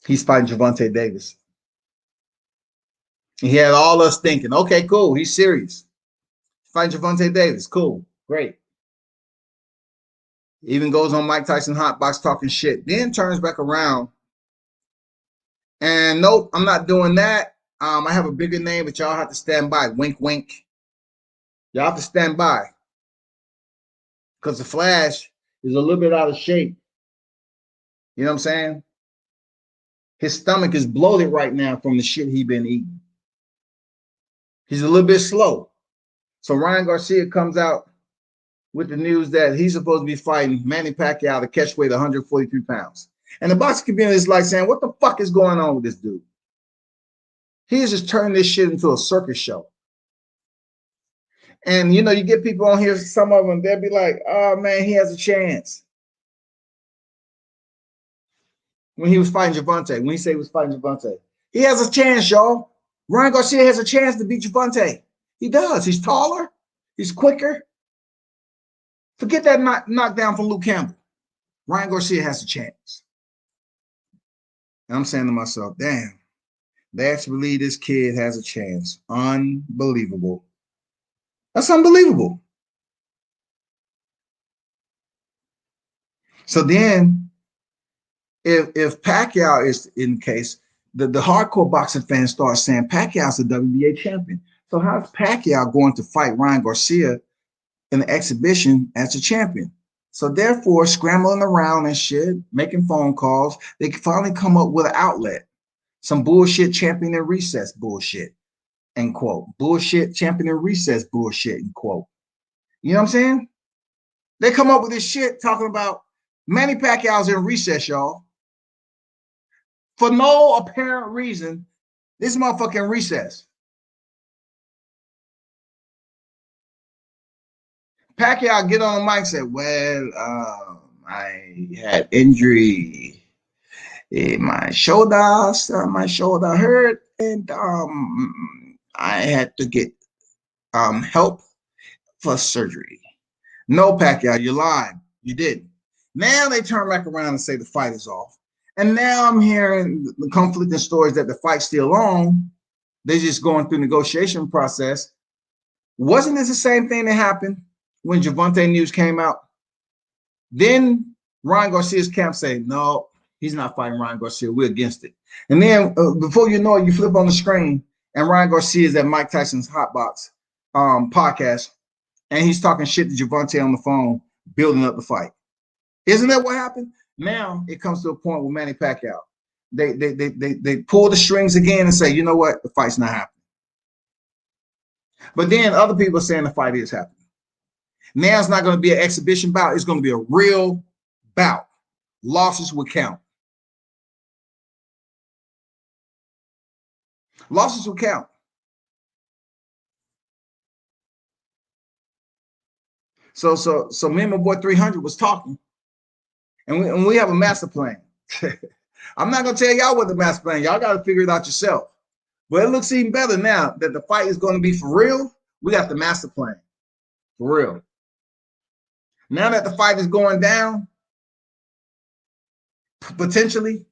he's fighting Gervonta Davis. He had all us thinking, okay, cool, he's serious. Fighting Gervonta Davis, cool, great. Even goes on Mike Tyson Hotbox talking shit. Then turns back around. And nope, I'm not doing that. I have a bigger name, but y'all have to stand by. Wink, wink. Y'all have to stand by. Because the Flash is a little bit out of shape. You know what I'm saying? His stomach is bloated right now from the shit he's been eating. He's a little bit slow. So Ryan Garcia comes out with the news that he's supposed to be fighting Manny Pacquiao to catch weight 143 pounds. And the boxing community is like saying, what the fuck is going on with this dude? He is just turning this shit into a circus show. And, you know, you get people on here, some of them, they'll be like, oh, man, he has a chance. When he was fighting Gervonta, when he said he was fighting Gervonta, he has a chance, y'all. Ryan Garcia has a chance to beat Gervonta. He does. He's taller. He's quicker. Forget that knockdown from Luke Campbell. Ryan Garcia has a chance. And I'm saying to myself, damn, they actually believe this kid has a chance. Unbelievable. That's unbelievable. So then, if Pacquiao is in the case, the hardcore boxing fans start saying Pacquiao's the WBA champion. So how's Pacquiao going to fight Ryan Garcia in the exhibition as a champion? So therefore, scrambling around and shit, making phone calls, they can finally come up with an outlet. Some bullshit champion in recess bullshit, end quote. Bullshit champion in recess bullshit, end quote. You know what I'm saying? They come up with this shit talking about Manny Pacquiao's in recess, y'all. For no apparent reason, this motherfucking recess. Pacquiao get on the mic and say, well, I had injury in my shoulder hurt, and I had to get help for surgery. No, Pacquiao, you're lying. You didn't. Now they turn back around and say the fight is off. And now I'm hearing the conflicting stories that the fight's still on. They're just going through negotiation process. Wasn't this the same thing that happened when Gervonta news came out? Then Ryan Garcia's camp say, no, he's not fighting Ryan Garcia. We're against it. And then before you know it, you flip on the screen and Ryan Garcia is at Mike Tyson's Hotbox podcast, and he's talking shit to Gervonta on the phone, building up the fight. Isn't that what happened? Now it comes to a point with Manny Pacquiao. They pull the strings again and say, you know what, the fight's not happening. But then other people are saying the fight is happening. Now it's not going to be an exhibition bout. It's going to be a real bout. Losses will count. Losses will count. So me and my boy 300 was talking, and we have a master plan. I'm not going to tell y'all what the master plan. Y'all got to figure it out yourself. But it looks even better now that the fight is going to be for real. We got the master plan for real. Now that the fight is going down, potentially,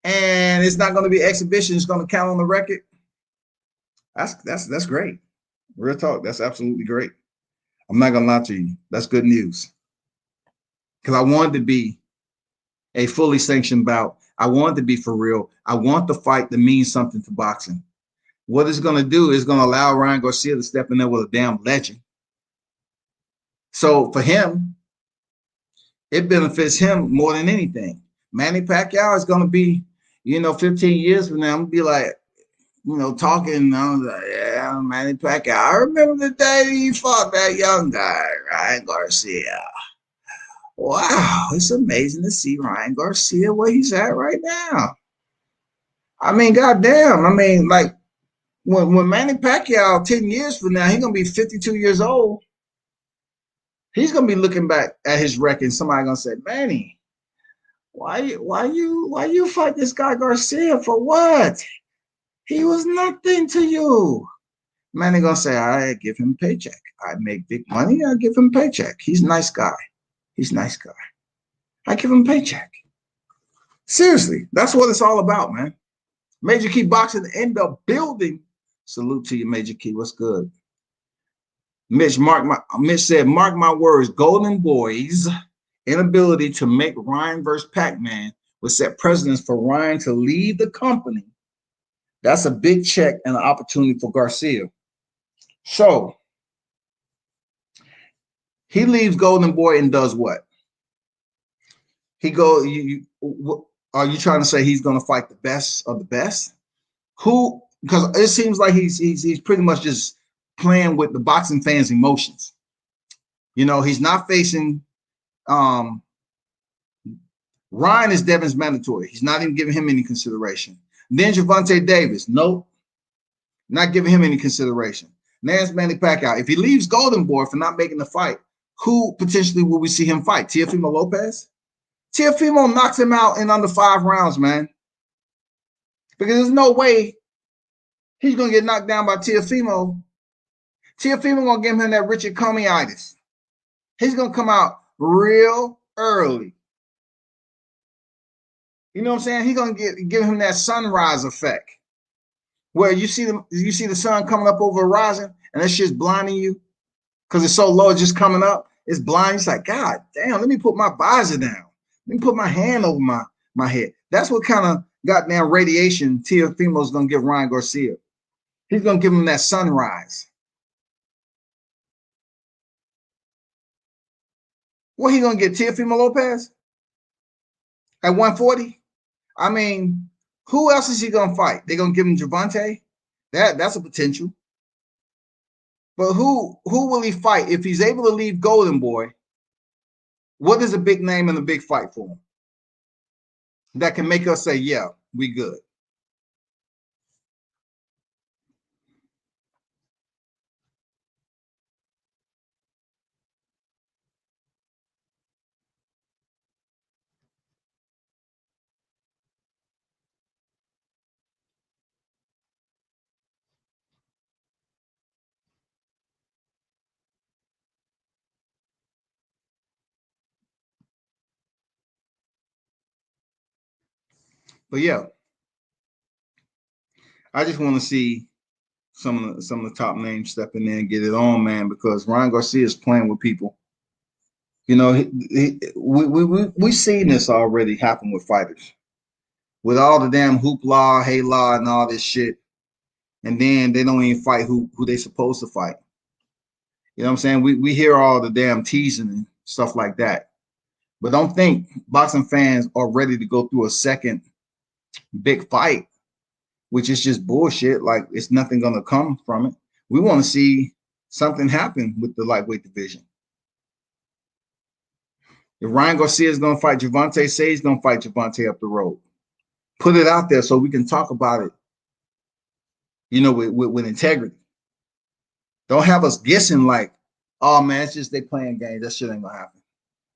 and it's not going to be exhibition, it's going to count on the record. That's great. Real talk. That's absolutely great. I'm not going to lie to you. That's good news. Because I wanted to be a fully sanctioned bout. I want to be for real. I want the fight to mean something to boxing. What it's going to do is going to allow Ryan Garcia to step in there with a damn legend. So for him, it benefits him more than anything. Manny Pacquiao is gonna be, 15 years from now, I'm gonna be like, talking. I was like, yeah, Manny Pacquiao. I remember the day he fought that young guy, Ryan Garcia. Wow, it's amazing to see Ryan Garcia where he's at right now. I mean, goddamn. I mean, like when Manny Pacquiao 10 years from now, he's gonna be 52 years old. He's gonna be looking back at his record, and somebody gonna say, Manny, why you fight this guy Garcia for what? He was nothing to you. Manny gonna say, I give him a paycheck. I make big money, I give him a paycheck. He's a nice guy. He's a nice guy. I give him a paycheck. Seriously, that's what it's all about, man. Major Key Boxing in the building. Salute to you, Major Key. What's good? Mitch said, mark my words, Golden Boy's inability to make Ryan versus Pac-Man would set precedents for Ryan to leave the company. That's a big check and an opportunity for Garcia. So he leaves Golden Boy and does what? He go. Are you trying to say he's going to fight the best of the best? Who? Because it seems like he's pretty much just playing with the boxing fans' emotions. He's not facing. Ryan is Devin's mandatory. He's not even giving him any consideration. Then Gervonta Davis, nope, not giving him any consideration. Nance Manny Pacquiao. If he leaves Golden Boy for not making the fight, who potentially will we see him fight? Teofimo Lopez? Teofimo knocks him out in under 5 rounds, man. Because there's no way he's going to get knocked down by Teofimo. Teofimo going to give him that Richard Comey-itis. He's going to come out real early. You know what I'm saying? He's going to give him that sunrise effect. Where you see the sun coming up over the horizon and that shit's blinding you because it's so low, it's just coming up. It's blind. It's like, God damn, let me put my visor down. Let me put my hand over my head. That's what kind of goddamn radiation Teofimo's going to give Ryan Garcia. He's going to give him that sunrise. What he going to get, Teofimo Lopez? At 140? I mean, who else is he going to fight? They're going to give him Gervonta? That's a potential. But who will he fight if he's able to leave Golden Boy? What is a big name and a big fight for him that can make us say, yeah, we good? But yeah, I just want to see some of the top names step in there and get it on, man, because Ryan Garcia is playing with people. We seen this already happen with fighters, with all the damn hoopla, hey la, and all this shit, and then they don't even fight who they supposed to fight. You know what I'm saying? We hear all the damn teasing and stuff like that, but don't think boxing fans are ready to go through a second big fight, which is just bullshit. Like it's nothing gonna come from it. We want to see something happen with the lightweight division. If Ryan Garcia is going to fight Gervonta, say he's going to fight Gervonta up the road. Put it out there so we can talk about it, with integrity. Don't have us guessing like, oh man, it's just they playing games. That shit ain't gonna happen.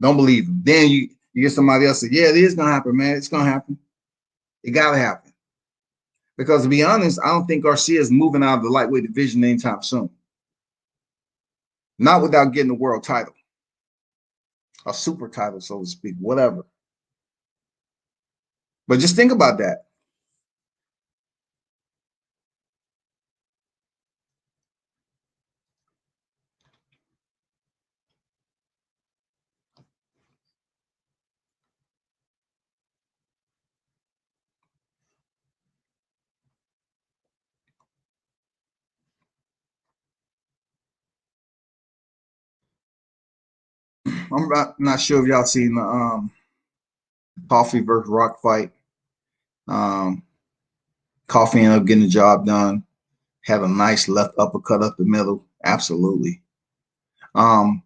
Don't believe them. Then you get somebody else say, yeah, it is gonna happen, man. It's gonna happen. It gotta happen. Because to be honest, I don't think Garcia is moving out of the lightweight division anytime soon. Not without getting a world title, a super title, so to speak, whatever. But just think about that. I'm not sure if y'all seen Coffee versus Rock fight. Um, Coffee ended up getting the job done. Had a nice left uppercut up the middle. Absolutely. Um,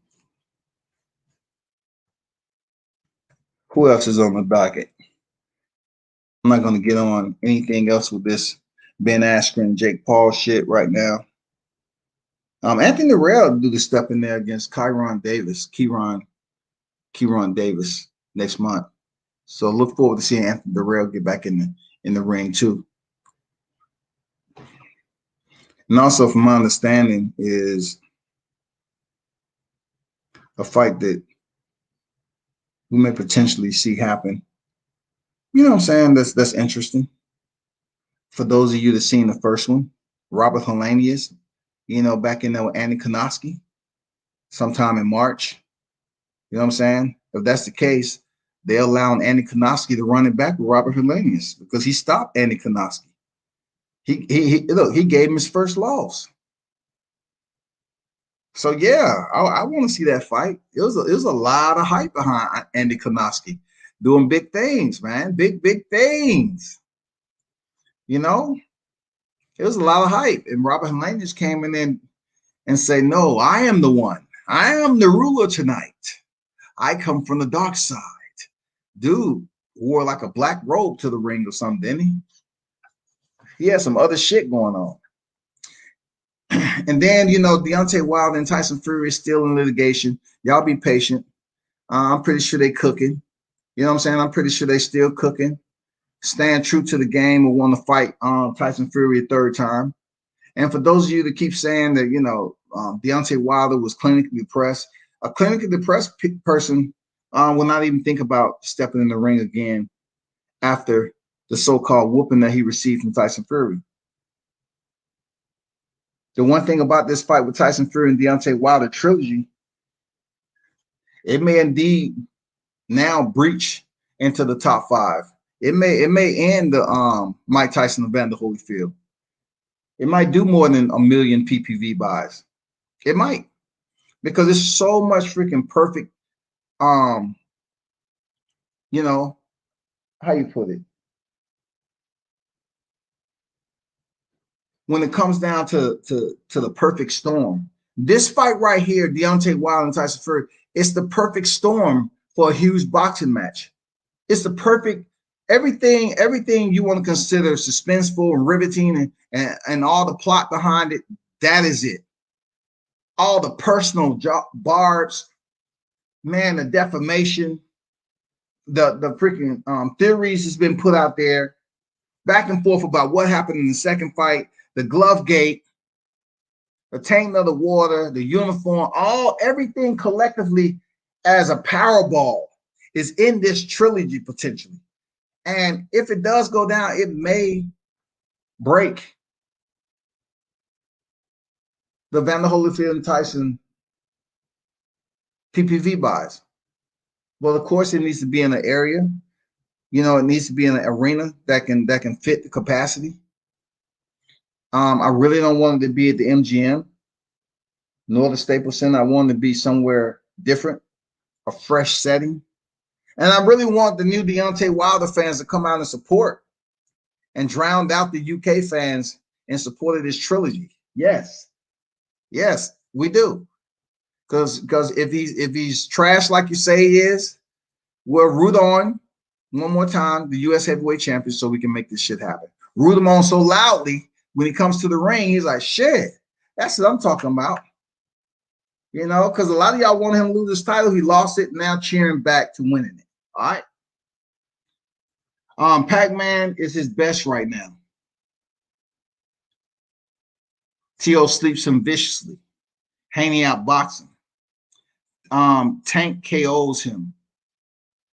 who else is on the docket? I'm not going to get on anything else with this Ben Askren, Jake Paul shit right now. Anthony Darrell do the step in there against Kieran Davis next month. So look forward to seeing Anthony Darrell get back in the ring too. And also, from my understanding, is a fight that we may potentially see happen. You know what I'm saying? That's interesting. For those of you that seen the first one, Robert Helenius, back in there with Andy Konoski, sometime in March. You know what I'm saying? If that's the case, they're allowing Andy Konoski to run it back with Robert Helenius because he stopped Andy Konoski. He gave him his first loss. So yeah, I want to see that fight. It was a lot of hype behind Andy Konoski doing big things, man. Big things. You know, it was a lot of hype. And Robert Helenius came in and say, "No, I am the one. I am the ruler tonight. I come from the dark side." Dude wore like a black robe to the ring or something, didn't he? He had some other shit going on. And then, Deontay Wilder and Tyson Fury is still in litigation. Y'all be patient. I'm pretty sure they cooking. You know what I'm saying? I'm pretty sure they still cooking. Stand true to the game and want to fight Tyson Fury a third time. And for those of you that keep saying that, Deontay Wilder was clinically depressed, a clinically depressed person will not even think about stepping in the ring again after the so-called whooping that he received from Tyson Fury. The one thing about this fight with Tyson Fury and Deontay Wilder trilogy, it may indeed now breach into the top 5. It may end the Mike Tyson Evander Holyfield. It might do more than 1 million PPV buys. It might, because it's so much freaking perfect. How you put it? When it comes down to the perfect storm, this fight right here, Deontay Wilder and Tyson Fury, it's the perfect storm for a huge boxing match. It's the perfect everything you want to consider suspenseful and riveting and all the plot behind it. That is it. All the personal barbs, man, the defamation, the freaking theories has been put out there back and forth about what happened in the second fight, the glove gate, the taint of the water, the uniform, everything collectively as a Powerball is in this trilogy potentially. And if it does go down, it may break the Evander Holyfield and Tyson PPV buys. Well, of course, it needs to be in an area. It needs to be in an arena that can fit the capacity. I really don't want it to be at the MGM nor the Staples Center. I want it to be somewhere different, a fresh setting. And I really want the new Deontay Wilder fans to come out and support and drown out the UK fans in support of this trilogy. Yes, we do. Because if he's trash like you say he is, we'll root on one more time the U.S. heavyweight champion so we can make this shit happen. Root him on so loudly when he comes to the ring, he's like, shit, that's what I'm talking about. Because a lot of y'all want him to lose his title. He lost it, now cheering back to winning it. All right. Pac-Man is his best right now. T.O. sleeps him viciously, hanging out boxing. Tank KOs him.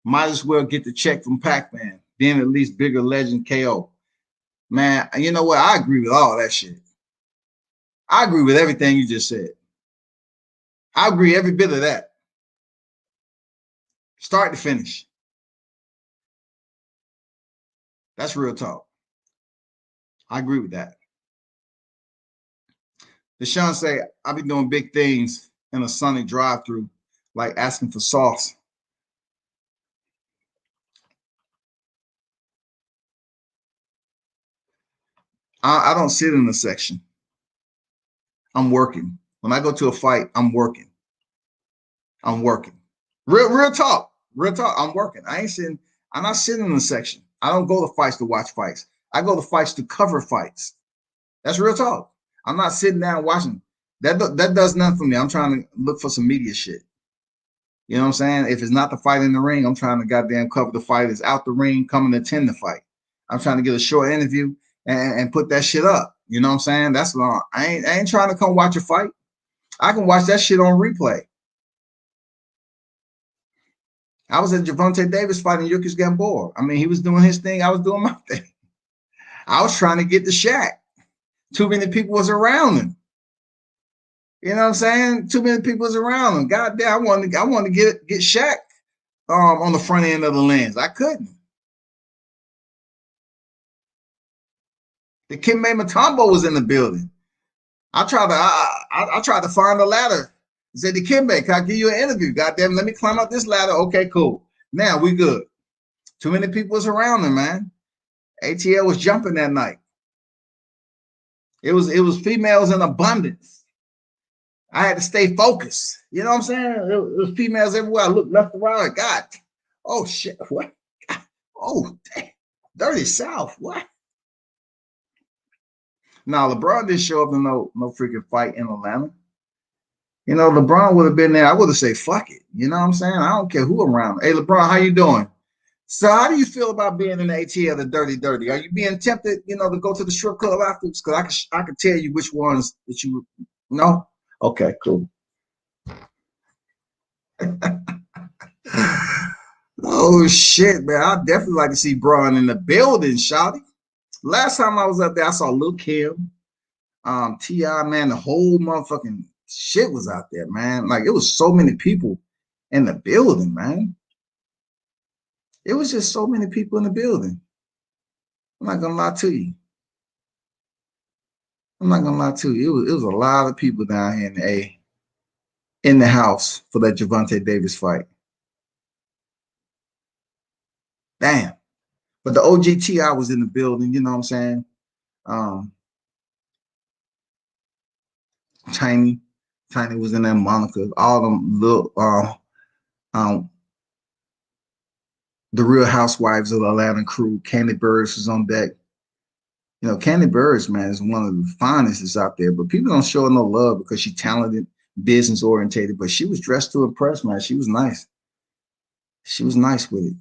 Might as well get the check from Pac-Man. Then at least bigger legend KO. Man, you know what? I agree with all that shit. I agree with everything you just said. I agree every bit of that. Start to finish. That's real talk. I agree with that. Deshaun say, I be doing big things in a sunny drive-through, like asking for sauce. I don't sit in the section. I'm working. When I go to a fight, I'm working. I'm working. Real talk. Real talk. I'm working. I ain't sitting. I'm not sitting in the section. I don't go to fights to watch fights. I go to fights to cover fights. That's real talk. I'm not sitting down watching. That does nothing for me. I'm trying to look for some media shit. You know what I'm saying? If it's not the fight in the ring, I'm trying to goddamn cover the fight. It's out the ring, coming to attend the fight. I'm trying to get a short interview and put that shit up. You know what I'm saying? That's long. I ain't trying to come watch a fight. I can watch that shit on replay. I was at Gervonta Davis fighting Yurkis Gamboa. I mean, he was doing his thing. I was doing my thing. I was trying to get the Shaq. Too many people was around him. You know what I'm saying? Too many people was around him. God damn, I wanted to get Shaq on the front end of the lens. I couldn't. The Kim May Matumbo was in the building. I tried to find a ladder. I said, Dikembe, can I give you an interview? Goddamn, let me climb up this ladder. Okay, cool. Now we good. Too many people was around him, man. ATL was jumping that night. It was females in abundance. I had to stay focused. You know what I'm saying? It was females everywhere. I looked left and right. God, oh shit, what? Oh, damn. Dirty South, what? Now LeBron didn't show up in no freaking fight in Atlanta. You know, LeBron would have been there. I would have said, fuck it. You know what I'm saying? I don't care who around. Hey, LeBron, how you doing? So how do you feel about being in the ATL, the Dirty Dirty? Are you being tempted, to go to the strip club afterwards? Because I can tell you which ones that you know. Okay, cool. Oh shit, man! I'd definitely like to see Braun in the building, shawty. Last time I was up there, I saw Lil Kim, T.I., man. The whole motherfucking shit was out there, man. Like it was so many people in the building, man. It was just so many people in the building. I'm not gonna lie to you. I'm not gonna lie to you. It was a lot of people down here in the house for that Gervonta Davis fight. Damn. But the OGTI was in the building, you know what I'm saying? Tiny was in there, Monica, all them little the Real Housewives of the Atlanta crew. Candy Burris was on deck. You know, Candy Burris, man, is one of the finest that's out there, but people don't show her no love because she's talented, business orientated, but she was dressed to impress, man. She was nice. She was nice with it.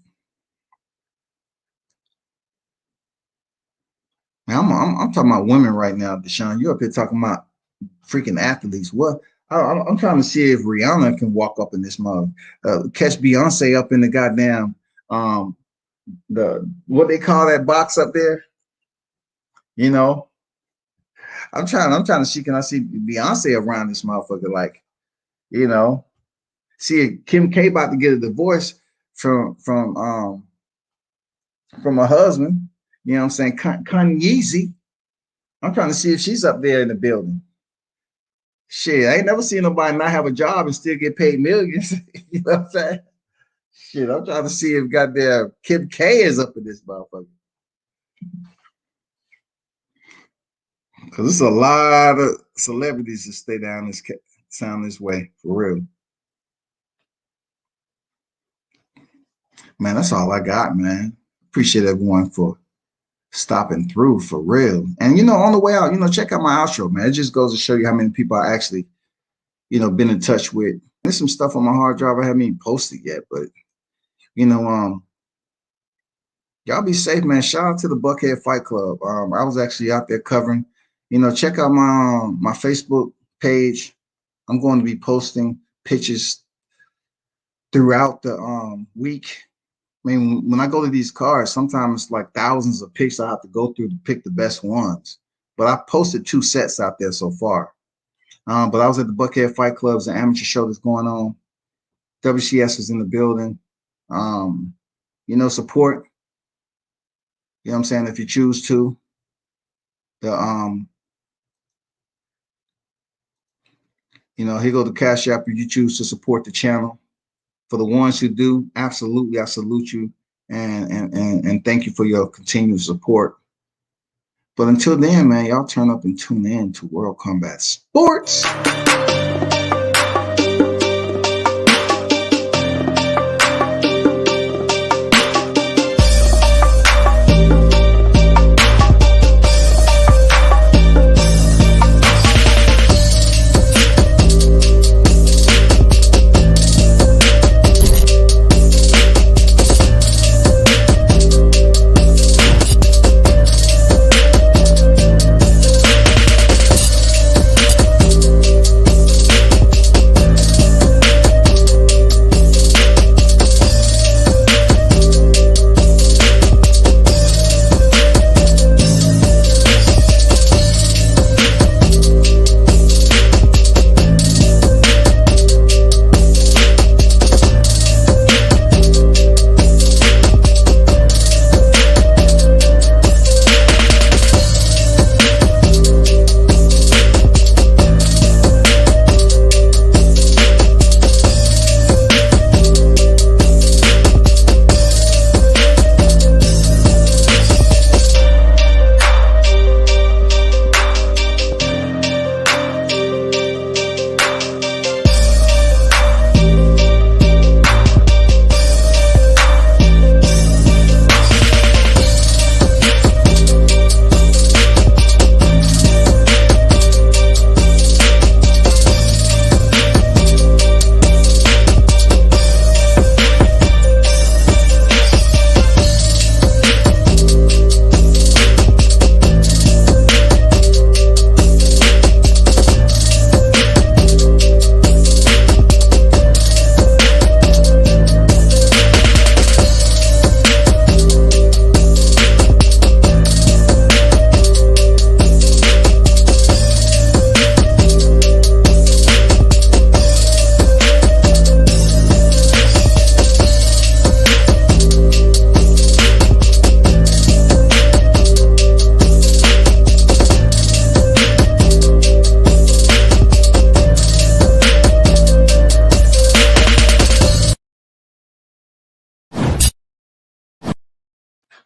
Man, I'm talking about women right now, Deshaun. You're up here talking about freaking athletes. What? I'm trying to see if Rihanna can walk up in this mug, catch Beyonce up in the goddamn the what they call that box up there. You know, I'm trying to see, can I see Beyonce around this motherfucker? Like, see Kim K about to get a divorce from her husband. You know what I'm saying? Kanye. I'm trying to see if she's up there in the building. Shit, I ain't never seen nobody not have a job and still get paid millions. You know what I'm saying? Shit, I'm trying to see if goddamn Kim K is up in this motherfucker. Because it's a lot of celebrities that stay down this way, for real. Man, that's all I got, man. Appreciate everyone for stopping through, for real. And on the way out, check out my outro, man. It just goes to show you how many people I actually, been in touch with. There's some stuff on my hard drive I haven't even posted yet, but y'all be safe, man. Shout out to the Buckhead Fight Club. I was actually out there covering. Check out my Facebook page. I'm going to be posting pictures throughout the week. I mean, when I go to these cards, sometimes it's like thousands of picks I have to go through to pick the best ones. But I posted 2 sets out there so far. But I was at the Buckhead Fight Club's an amateur show that's going on. WCS is in the building. Support. You know what I'm saying? If you choose to. Here go the Cash App if you choose to support the channel. For the ones who do, absolutely, I salute you and thank you for your continued support. But until then, man, y'all turn up and tune in to World Combat Sports.